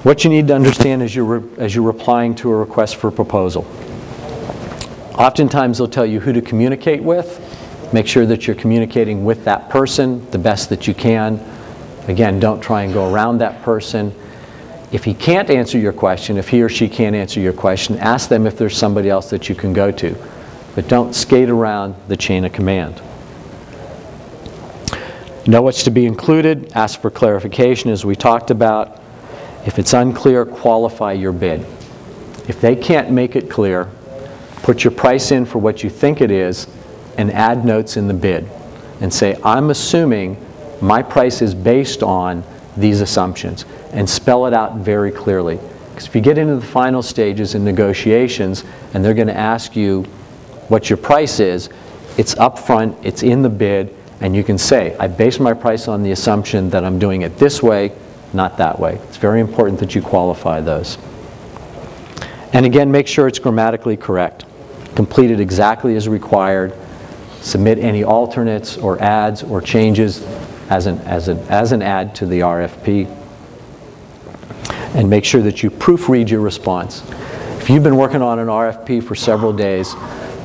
What you need to understand as you're replying to a request for proposal. Oftentimes they'll tell you who to communicate with. Make sure that you're communicating with that person the best that you can. Again, don't try and go around that person. If he can't answer your question, if he or she can't answer your question, ask them if there's somebody else that you can go to. But don't skate around the chain of command. Know what's to be included. Ask for clarification, as we talked about. If it's unclear, qualify your bid. If they can't make it clear, put your price in for what you think it is and add notes in the bid and say, I'm assuming my price is based on these assumptions, and spell it out very clearly. Because if you get into the final stages in negotiations and they're going to ask you what your price is, it's up front, it's in the bid, and you can say, I base my price on the assumption that I'm doing it this way, not that way. It's very important that you qualify those. And again, make sure it's grammatically correct. Complete it exactly as required. Submit any alternates or adds or changes as an add to the RFP. And make sure that you proofread your response. If you've been working on an RFP for several days,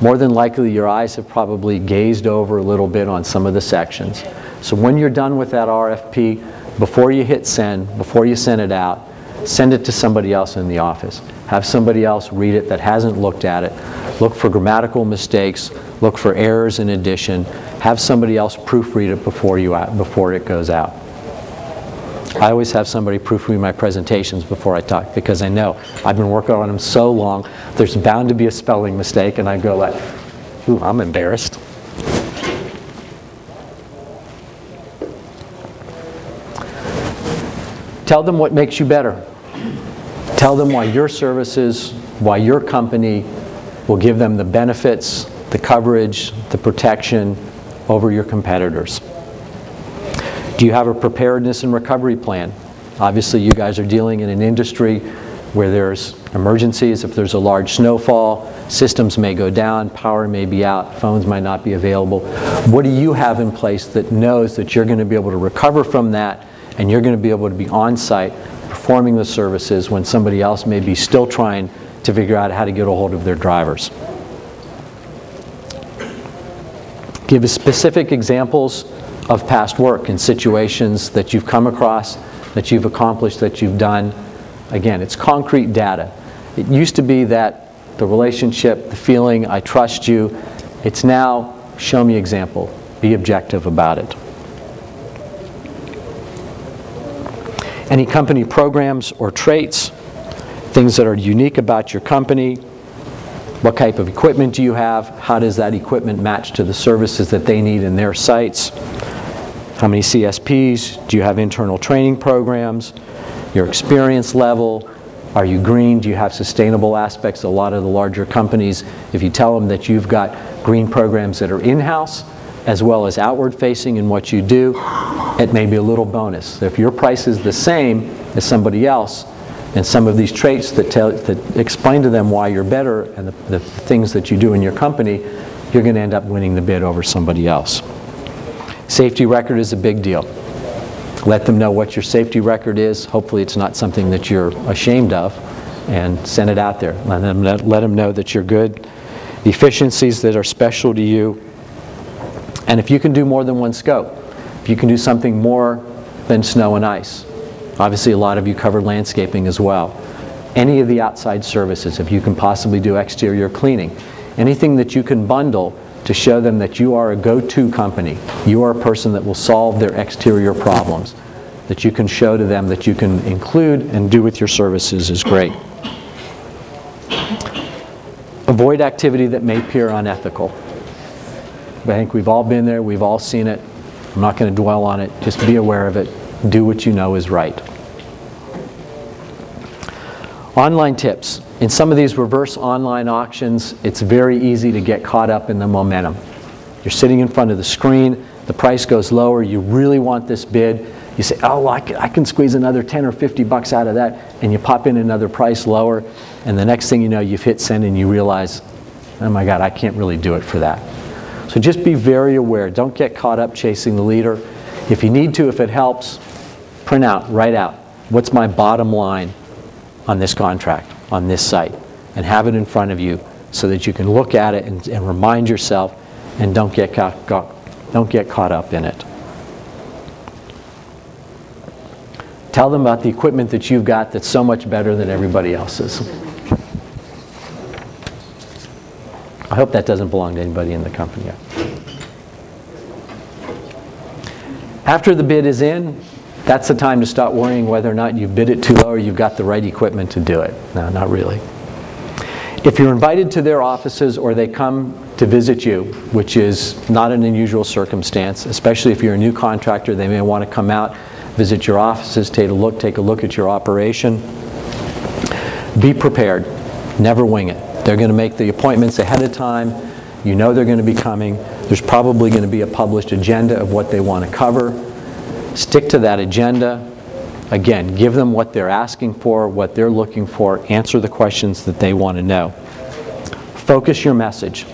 more than likely your eyes have probably gazed over a little bit on some of the sections. So when you're done with that RFP, before you hit send, before you send it out, send it to somebody else in the office. Have somebody else read it that hasn't looked at it. Look for grammatical mistakes. Look for errors in addition. Have somebody else proofread it before it goes out. I always have somebody proofread my presentations before I talk, because I know I've been working on them so long, there's bound to be a spelling mistake, and I go like, ooh, I'm embarrassed. Tell them what makes you better. Tell them why your services, why your company will give them the benefits, the coverage, the protection over your competitors. Do you have a preparedness and recovery plan? Obviously, you guys are dealing in an industry where there's emergencies. If there's a large snowfall, systems may go down, power may be out, phones might not be available. What do you have in place that knows that you're going to be able to recover from that, and you're going to be able to be on site performing the services when somebody else may be still trying to figure out how to get a hold of their drivers? Give us specific examples of past work and situations that you've come across, that you've accomplished, that you've done. Again, it's concrete data. It used to be that the relationship, the feeling, I trust you. It's now, show me example. Be objective about it. Any company programs or traits, things that are unique about your company. What type of equipment do you have? How does that equipment match to the services that they need in their sites? How many CSPs? Do you have internal training programs? Your experience level? Are you green? Do you have sustainable aspects? A lot of the larger companies, if you tell them that you've got green programs that are in-house as well as outward-facing in what you do, it may be a little bonus. If your price is the same as somebody else, and some of these traits that explain to them why you're better and the things that you do in your company, you're going to end up winning the bid over somebody else. Safety record is a big deal. Let them know what your safety record is. Hopefully it's not something that you're ashamed of, and send it out there. Let them know that you're good. Efficiencies that are special to you. And if you can do more than one scope, if you can do something more than snow and ice. Obviously a lot of you cover landscaping as well. Any of the outside services, if you can possibly do exterior cleaning. Anything that you can bundle to show them that you are a go-to company. You are a person that will solve their exterior problems. That you can show to them that you can include and do with your services is great. Avoid activity that may appear unethical. I think we've all been there, we've all seen it. I'm not going to dwell on it, just be aware of it. Do what you know is right. Online tips. In some of these reverse online auctions, it's very easy to get caught up in the momentum. You're sitting in front of the screen, the price goes lower, you really want this bid. You say, oh, I can squeeze another 10 or 50 bucks out of that, and you pop in another price lower, and the next thing you know, you've hit send and you realize, oh my God, I can't really do it for that. So just be very aware. Don't get caught up chasing the leader. If you need to, if it helps, print out, write out, what's my bottom line on this contract, on this site, and have it in front of you so that you can look at it and remind yourself, and don't get caught up in it. Tell them about the equipment that you've got that's so much better than everybody else's. I hope that doesn't belong to anybody in the company yet. After the bid is in, that's the time to start worrying whether or not you bid it too low or you've got the right equipment to do it. No, not really. If you're invited to their offices or they come to visit you, which is not an unusual circumstance, especially if you're a new contractor, they may want to come out, visit your offices, take a look at your operation. Be prepared. Never wing it. They're going to make the appointments ahead of time. You know they're going to be coming. There's probably going to be a published agenda of what they want to cover. Stick to that agenda. Again, give them what they're asking for, what they're looking for. Answer the questions that they want to know. Focus your message.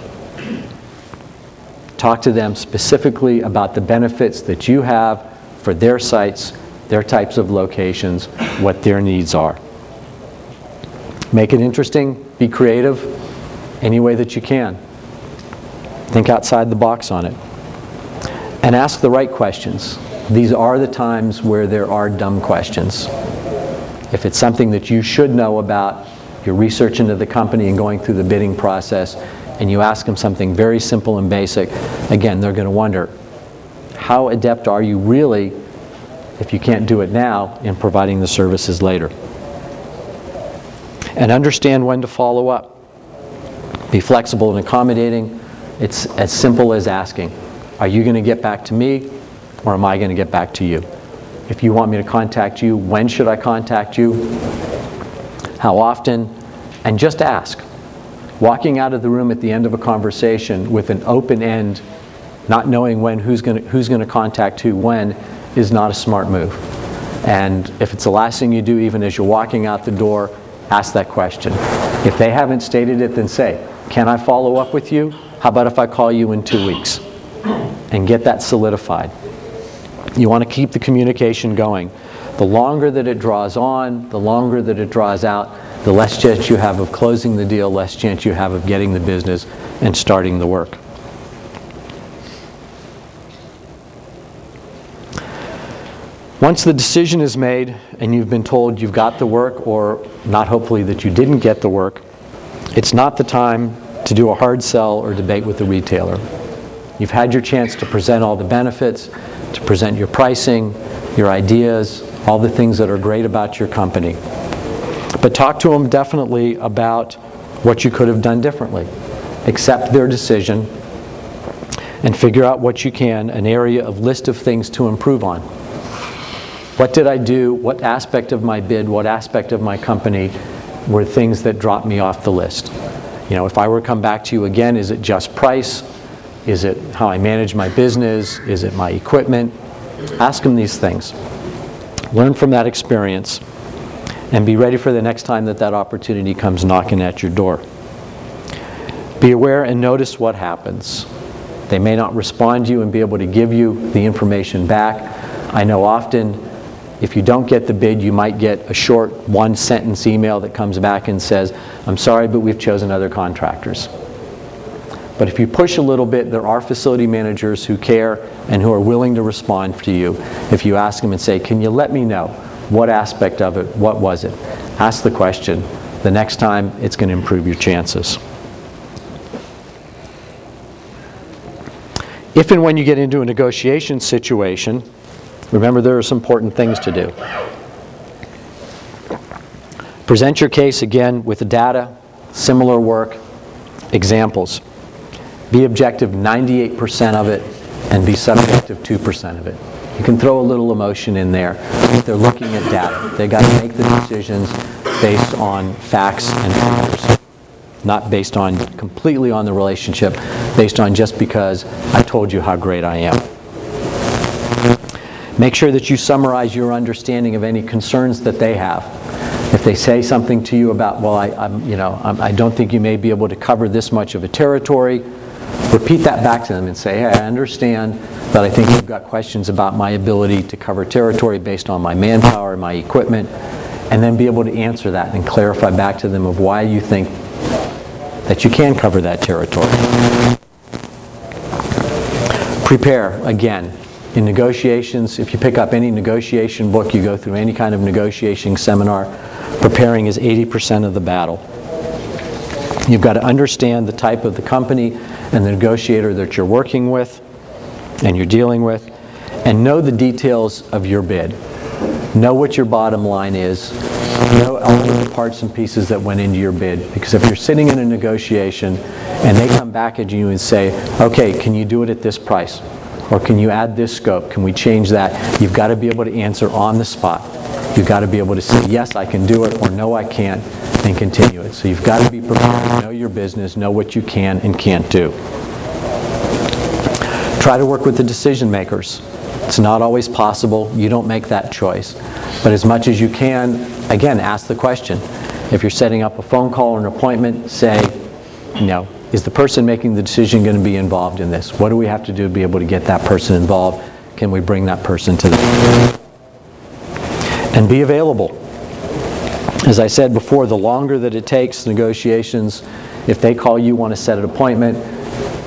Talk to them specifically about the benefits that you have for their sites, their types of locations, what their needs are. Make it interesting, be creative, any way that you can. Think outside the box on it. And ask the right questions. These are the times where there are dumb questions. If it's something that you should know about, you're research into the company and going through the bidding process, and you ask them something very simple and basic, again, they're going to wonder, how adept are you really, if you can't do it now, in providing the services later? And understand when to follow up. Be flexible and accommodating. It's as simple as asking, are you going to get back to me, or am I going to get back to you? If you want me to contact you, when should I contact you? How often? And just ask. Walking out of the room at the end of a conversation with an open end, not knowing when who's going to contact who when, is not a smart move. And if it's the last thing you do, even as you're walking out the door, ask that question. If they haven't stated it, then say, can I follow up with you? How about if I call you in 2 weeks? And get that solidified. You want to keep the communication going. The longer that it draws on, the longer that it draws out, the less chance you have of closing the deal, less chance you have of getting the business and starting the work. Once the decision is made and you've been told you've got the work, or not hopefully that you didn't get the work, it's not the time to do a hard sell or debate with the retailer. You've had your chance to present all the benefits, to present your pricing, your ideas, all the things that are great about your company. But talk to them definitely about what you could have done differently. Accept their decision and figure out what you can, an area of list of things to improve on. What did I do? What aspect of my bid, what aspect of my company were things that dropped me off the list? You know, if I were to come back to you again, is it just price? Is it how I manage my business? Is it my equipment? Ask them these things. Learn from that experience and be ready for the next time that that opportunity comes knocking at your door. Be aware and notice what happens. They may not respond to you and be able to give you the information back. I know often if you don't get the bid, you might get a short one-sentence email that comes back and says, I'm sorry, but we've chosen other contractors. But if you push a little bit, there are facility managers who care and who are willing to respond to you. If you ask them and say, can you let me know what aspect of it, what was it? Ask the question. The next time, it's going to improve your chances. If and when you get into a negotiation situation, remember there are some important things to do. Present your case again with the data, similar work, examples. Be objective 98% of it and be subjective 2% of it. You can throw a little emotion in there. They're looking at data. They've got to make the decisions based on facts and figures. Not based on completely on the relationship, based on just because I told you how great I am. Make sure that you summarize your understanding of any concerns that they have. If they say something to you about, well, I don't think you may be able to cover this much of a territory, repeat that back to them and say, hey, I understand that I think you've got questions about my ability to cover territory based on my manpower, my equipment, and then be able to answer that and clarify back to them of why you think that you can cover that territory. Prepare, again. In negotiations, if you pick up any negotiation book, you go through any kind of negotiation seminar, preparing is 80% of the battle. You've got to understand the type of the company and the negotiator that you're working with and you're dealing with, and know the details of your bid. Know what your bottom line is. Know all of the parts and pieces that went into your bid. Because if you're sitting in a negotiation and they come back at you and say, okay, can you do it at this price? Or can you add this scope? Can we change that? You've got to be able to answer on the spot. You've got to be able to say, yes, I can do it, or no, I can't, and continue it. So you've got to be prepared to know your business, know what you can and can't do. Try to work with the decision makers. It's not always possible. You don't make that choice. But as much as you can, again, ask the question. If you're setting up a phone call or an appointment, say, is the person making the decision going to be involved in this? What do we have to do to be able to get that person involved? can we bring that person to the table? And be available. As I said before, the longer that it takes negotiations, if they call you, want to set an appointment,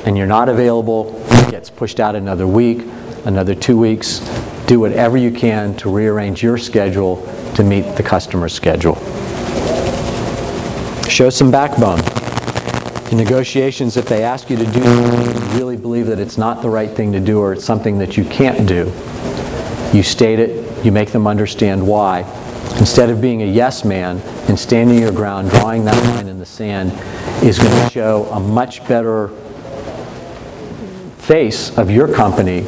and you're not available, it gets pushed out another week, another 2 weeks. Do whatever you can to rearrange your schedule to meet the customer's schedule. Show some backbone. In negotiations, if they ask you to do something and you really believe that it's not the right thing to do or it's something that you can't do, you state it, you make them understand why. Instead of being a yes man and standing your ground, drawing that line in the sand is going to show a much better face of your company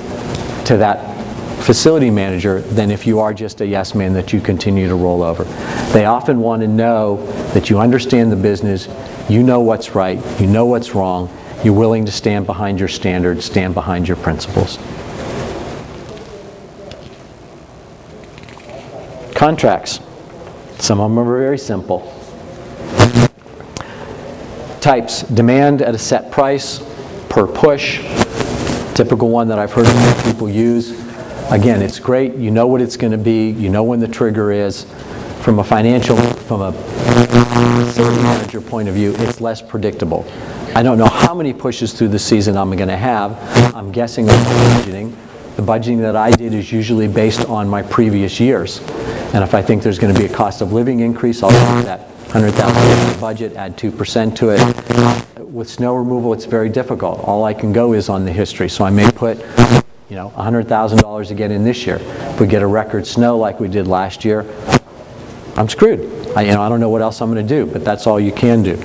to that facility manager than if you are just a yes man that you continue to roll over. They often want to know that you understand the business, you know what's right, you know what's wrong, you're willing to stand behind your standards, stand behind your principles. Contracts. Some of them are very simple. Types: demand at a set price, per push. Typical one that I've heard most people use. Again, it's great. You know what it's going to be. You know when the trigger is. From a facility manager point of view, it's less predictable. I don't know how many pushes through the season I'm going to have. I'm guessing on budgeting. The budgeting that I did is usually based on my previous years. And if I think there's going to be a cost of living increase, I'll take that $100,000 budget, add 2% to it. With snow removal, it's very difficult. All I can go is on the history. So I may put, $100,000 again in this year. If we get a record snow like we did last year, I'm screwed. I don't know what else I'm going to do, but that's all you can do.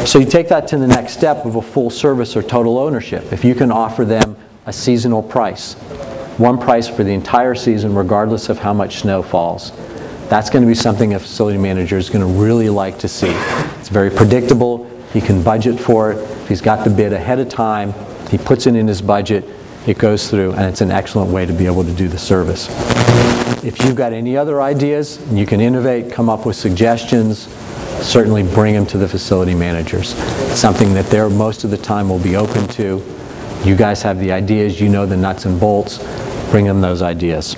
So you take that to the next step of a full service or total ownership. If you can offer them a seasonal price, one price for the entire season regardless of how much snow falls, that's going to be something a facility manager is going to really like to see. It's very predictable. He can budget for it. If he's got the bid ahead of time, he puts it in his budget, it goes through, and it's an excellent way to be able to do the service. If you've got any other ideas, and you can innovate, come up with suggestions, certainly bring them to the facility managers. It's something that they're most of the time will be open to. You guys have the ideas, you know the nuts and bolts, bring them those ideas.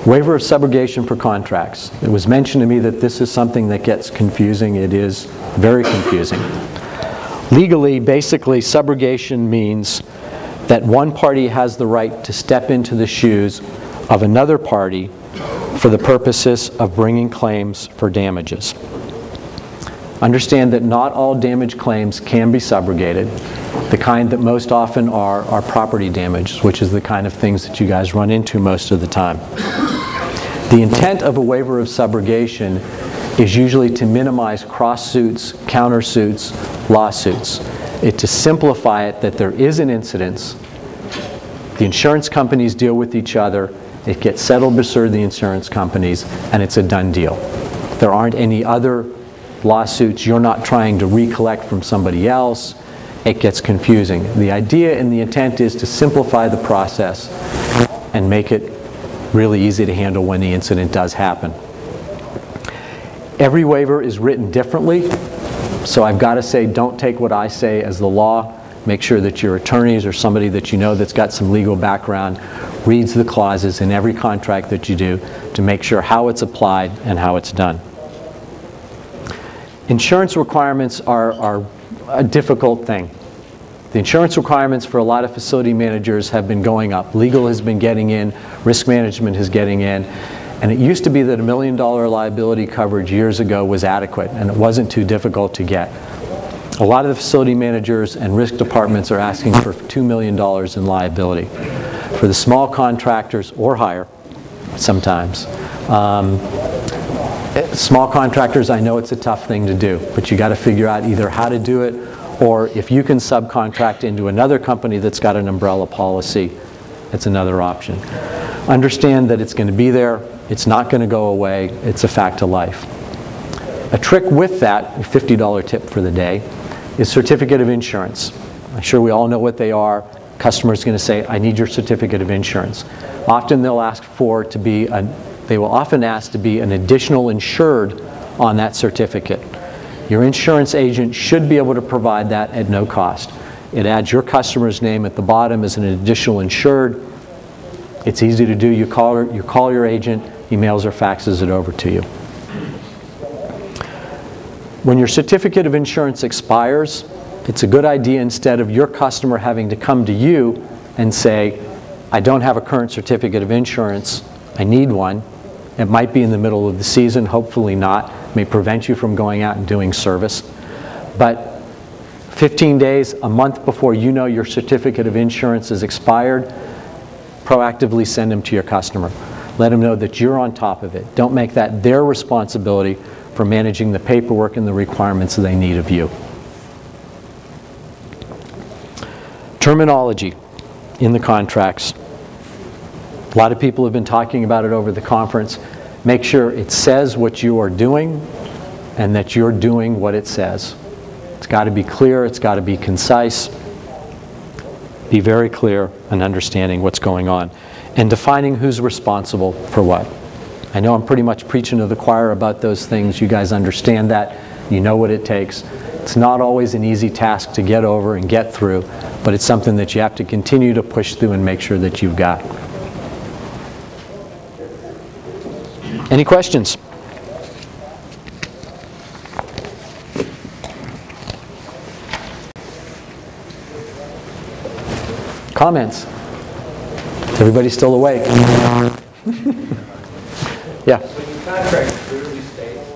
Waiver of subrogation for contracts. It was mentioned to me that this is something that gets confusing. It is very confusing. Legally, basically, subrogation means that one party has the right to step into the shoes of another party for the purposes of bringing claims for damages. Understand that not all damage claims can be subrogated. The kind that most often are property damage, which is the kind of things that you guys run into most of the time. The intent of a waiver of subrogation is usually to minimize cross-suits, counter-suits, lawsuits. It's to simplify it that there is an incidence. The insurance companies deal with each other. It gets settled beside the insurance companies, and it's a done deal. There aren't any other lawsuits. You're not trying to recollect from somebody else. It gets confusing. The idea and the intent is to simplify the process and make it really easy to handle when the incident does happen. Every waiver is written differently, so I've got to say, don't take what I say as the law. Make sure that your attorneys or somebody that you know that's got some legal background reads the clauses in every contract that you do to make sure how it's applied and how it's done. Insurance requirements are a difficult thing. The insurance requirements for a lot of facility managers have been going up. Legal has been getting in, risk management is getting in, and it used to be that $1 million liability coverage years ago was adequate and it wasn't too difficult to get. A lot of the facility managers and risk departments are asking for $2 million in liability. For the small contractors, or higher sometimes. Small contractors, I know it's a tough thing to do, but you got to figure out either how to do it, or if you can subcontract into another company that's got an umbrella policy, it's another option. Understand that it's going to be there, it's not going to go away, it's a fact of life. A trick with that, a $50 tip for the day, is certificate of insurance. I'm sure we all know what they are. Customer's going to say, I need your certificate of insurance. Often they'll ask for to be, they will often ask to be an additional insured on that certificate. Your insurance agent should be able to provide that at no cost. It adds your customer's name at the bottom as an additional insured. It's easy to do. You call your agent, he mails or faxes it over to you. When your certificate of insurance expires, it's a good idea, instead of your customer having to come to you and say, I don't have a current certificate of insurance, I need one. It might be in the middle of the season, hopefully not. It may prevent you from going out and doing service. But 15 days, a month before you know your certificate of insurance is expired, proactively send them to your customer. Let them know that you're on top of it. Don't make that their responsibility for managing the paperwork and the requirements they need of you. Terminology in the contracts. A lot of people have been talking about it over the conference. Make sure it says what you are doing and that you're doing what it says. It's got to be clear, it's got to be concise. Be very clear in understanding what's going on and defining who's responsible for what. I know I'm pretty much preaching to the choir about those things. You guys understand that. You know what it takes. It's not always an easy task to get over and get through, but it's something that you have to continue to push through and make sure that you've got. Any questions? Comments? Is everybody still awake? Yeah. When you contract clearly states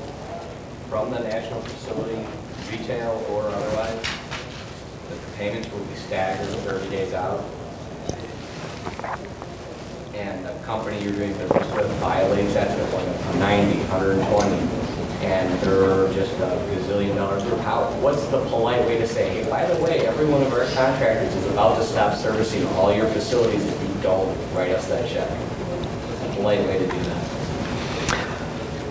from the national facility, retail or otherwise, that the payments will be staggered 30 days out, and the company you're doing business with violates that to like a 90, 120, and they're just a gazillion dollars per pallet. What's the polite way to say, hey, by the way, every one of our contractors is about to stop servicing all your facilities if you don't write us that check? What's the polite way to do that?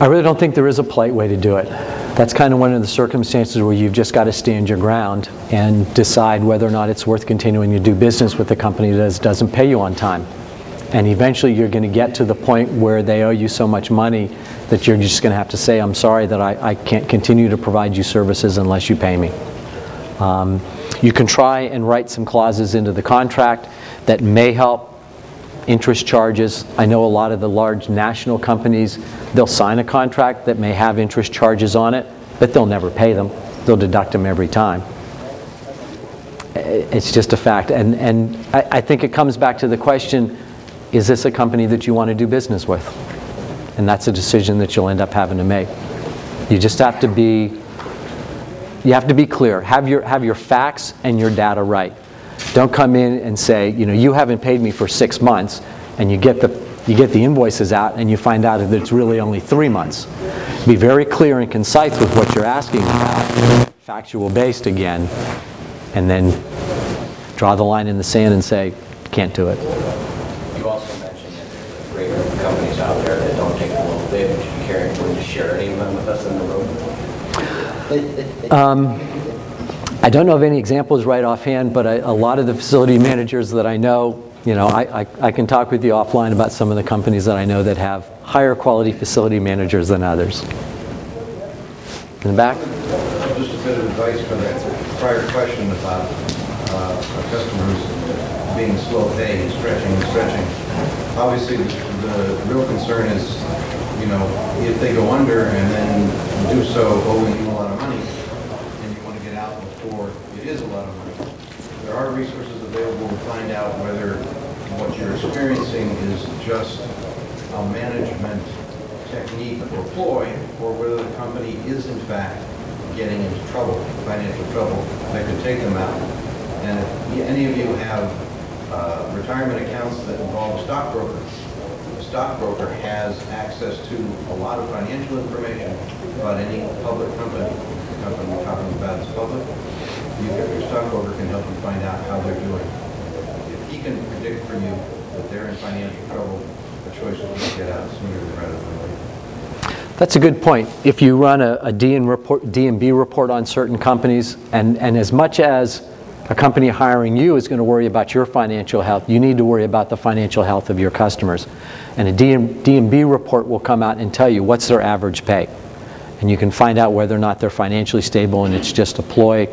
I really don't think there is a polite way to do it. That's kind of one of the circumstances where you've just got to stand your ground and decide whether or not it's worth continuing to do business with a company that doesn't pay you on time. And eventually you're going to get to the point where they owe you so much money that you're just going to have to say, I'm sorry that I can't continue to provide you services unless you pay me. You can try and write some clauses into the contract that may help. Interest charges. I know a lot of the large national companies, they'll sign a contract that may have interest charges on it, but they'll never pay them. They'll deduct them every time. It's just a fact. And I think it comes back to the question, is this a company that you want to do business with? And that's a decision that you'll end up having to make. You just have to be, clear. Have your facts and your data right. Don't come in and say, you haven't paid me for 6 months, and you get the invoices out and you find out that it's really only 3 months. Be very clear and concise with what you're asking about, factual based again, and then draw the line in the sand and say, can't do it. You also mentioned that there's a great group of companies out there that don't take the low bid. Would you be caring to share any of them with us in the room? I don't know of any examples right offhand, but a lot of the facility managers that I know, I can talk with you offline about some of the companies that I know that have higher quality facility managers than others. In the back? Just a bit of advice for that prior question about customers being slow pay, stretching. Obviously, the real concern is, if they go under and then do so owing you a lot of money, it is a lot of money. There are resources available to find out whether what you're experiencing is just a management technique or ploy, or whether the company is in fact getting into trouble, financial trouble, that could take them out. And if any of you have retirement accounts that involve stockbrokers, the stockbroker has access to a lot of financial information about any public company. The company we're talking about is public. Your stockbroker can help you find out how they're doing. If he can predict for you that they're in financial trouble, the choice is to get out sooner rather than later. That's a good point. If you run a D&B report on certain companies, and as much as a company hiring you is going to worry about your financial health, you need to worry about the financial health of your customers. And a D&B report will come out and tell you what's their average pay. And you can find out whether or not they're financially stable and it's just a ploy,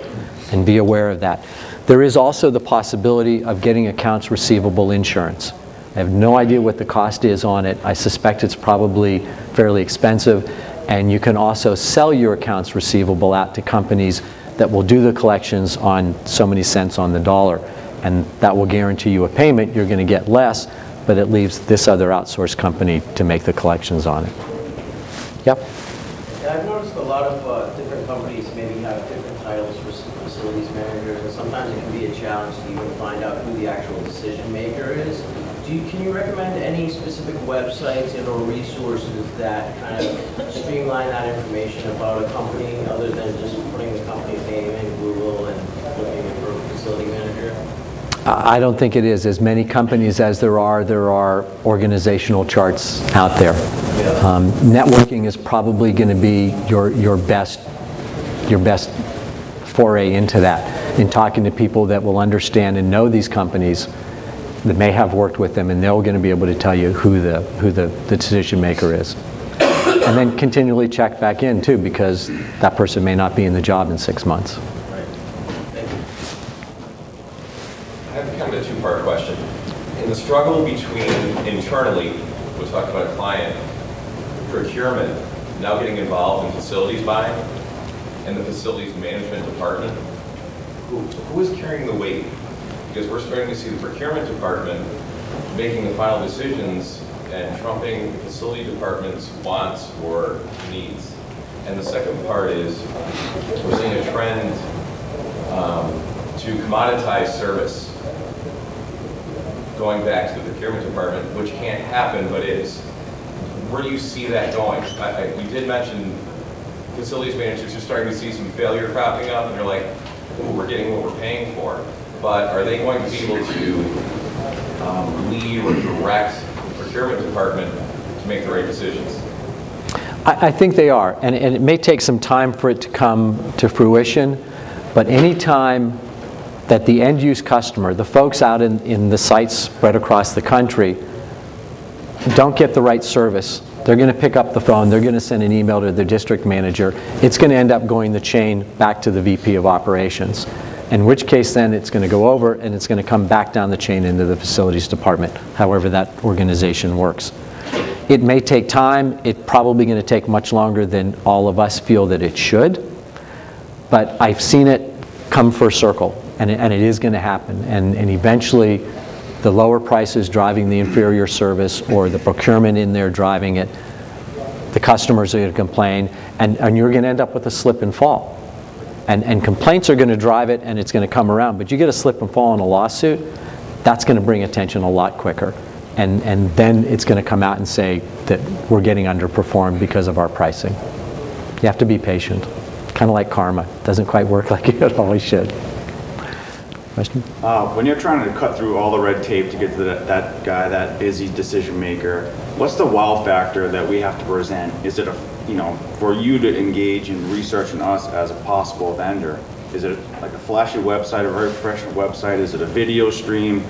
and be aware of that. There is also the possibility of getting accounts receivable insurance. I have no idea what the cost is on it. I suspect it's probably fairly expensive. And you can also sell your accounts receivable out to companies that will do the collections on so many cents on the dollar. And that will guarantee you a payment. You're going to get less, but it leaves this other outsourced company to make the collections on it. Yep? Yeah, I've noticed a lot of different companies maybe have different titles for facilities managers, and sometimes it can be a challenge to even find out who the actual decision maker is. Can you recommend any specific websites and or resources that kind of streamline that information about a company other than just putting the company's name in Google and looking for a facility manager? I don't think it is. As many companies as there are organizational charts out there. Networking is probably going to be your best foray into that, in talking to people that will understand and know these companies, that may have worked with them, and they're going to be able to tell you who the decision maker is. And then continually check back in too, because that person may not be in the job in 6 months. Right. Thank you. I have kind of a two-part question. In the struggle between internally, we talked about a client, procurement, now getting involved in facilities buying, and the facilities management department, who is carrying the weight? Because we're starting to see the procurement department making the final decisions and trumping the facility department's wants or needs. And the second part is we're seeing a trend to commoditize service, going back to the procurement department, which can't happen, but is. Where do you see that going? You did mention facilities managers are starting to see some failure cropping up, and they're like, ooh, we're getting what we're paying for. But are they going to be able to lead or direct the procurement department to make the right decisions? I think they are, and it may take some time for it to come to fruition, but any time that the end-use customer, the folks out in the sites spread across the country, don't get the right service, they're going to pick up the phone, they're going to send an email to their district manager, it's going to end up going the chain back to the VP of operations. In which case then it's going to go over and it's going to come back down the chain into the facilities department, however that organization works. It may take time, it's probably going to take much longer than all of us feel that it should, but I've seen it come full circle, and it is going to happen, and eventually the lower prices driving the inferior service, or the procurement in there driving it, the customers are going to complain, and you're going to end up with a slip and fall. And complaints are going to drive it, and it's going to come around. But you get a slip and fall in a lawsuit, that's going to bring attention a lot quicker. And then it's going to come out and say that we're getting underperformed because of our pricing. You have to be patient. Kind of like karma. It doesn't quite work like it always should. Question? When you're trying to cut through all the red tape to get to that guy, that busy decision maker, what's the wow factor that we have to present? Is it for you to engage in researching us as a possible vendor? Is it like a flashy website, a very professional website? Is it a video stream?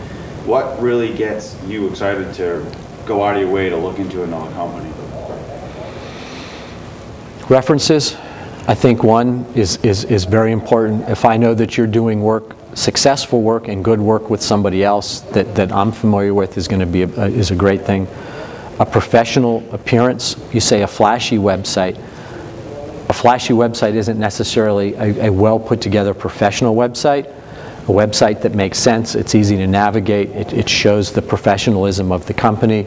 What really gets you excited to go out of your way to look into another company? References, I think one is very important. If I know that you're doing work, successful work and good work with somebody else that I'm familiar with, is going to be is a great thing. A professional appearance. You say a flashy website. A flashy website isn't necessarily a well put together professional website. A website that makes sense, it's easy to navigate, it shows the professionalism of the company.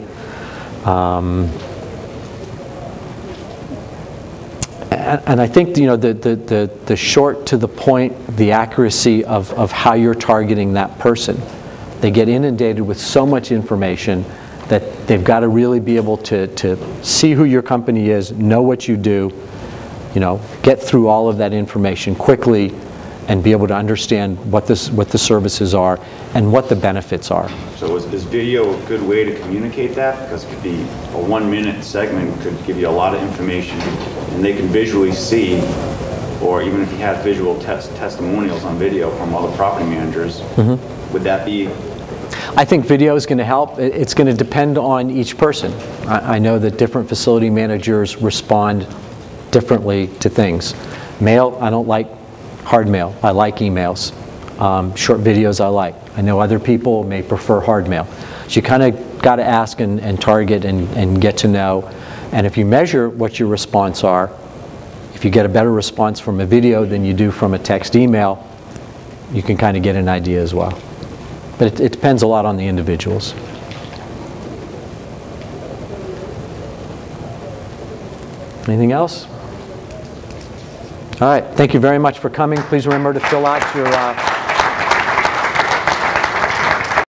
And I think the short to the point, the accuracy of how you're targeting that person. They get inundated with so much information that they've got to really be able to see who your company is, know what you do, get through all of that information quickly, and be able to understand what the services are and what the benefits are. So is video a good way to communicate that? Because it could be a 1-minute segment, could give you a lot of information, and they can visually see, or even if you had visual testimonials on video from other property managers, would that be? I think video is going to help. It's going to depend on each person. I know that different facility managers respond differently to things. Mail, I don't like hard mail. I like emails. Short videos I like. I know other people may prefer hard mail. So you kind of got to ask and target and get to know. And if you measure what your response are, if you get a better response from a video than you do from a text email, you can kind of get an idea as well. But it depends a lot on the individuals. Anything else? All right, thank you very much for coming. Please remember to fill out your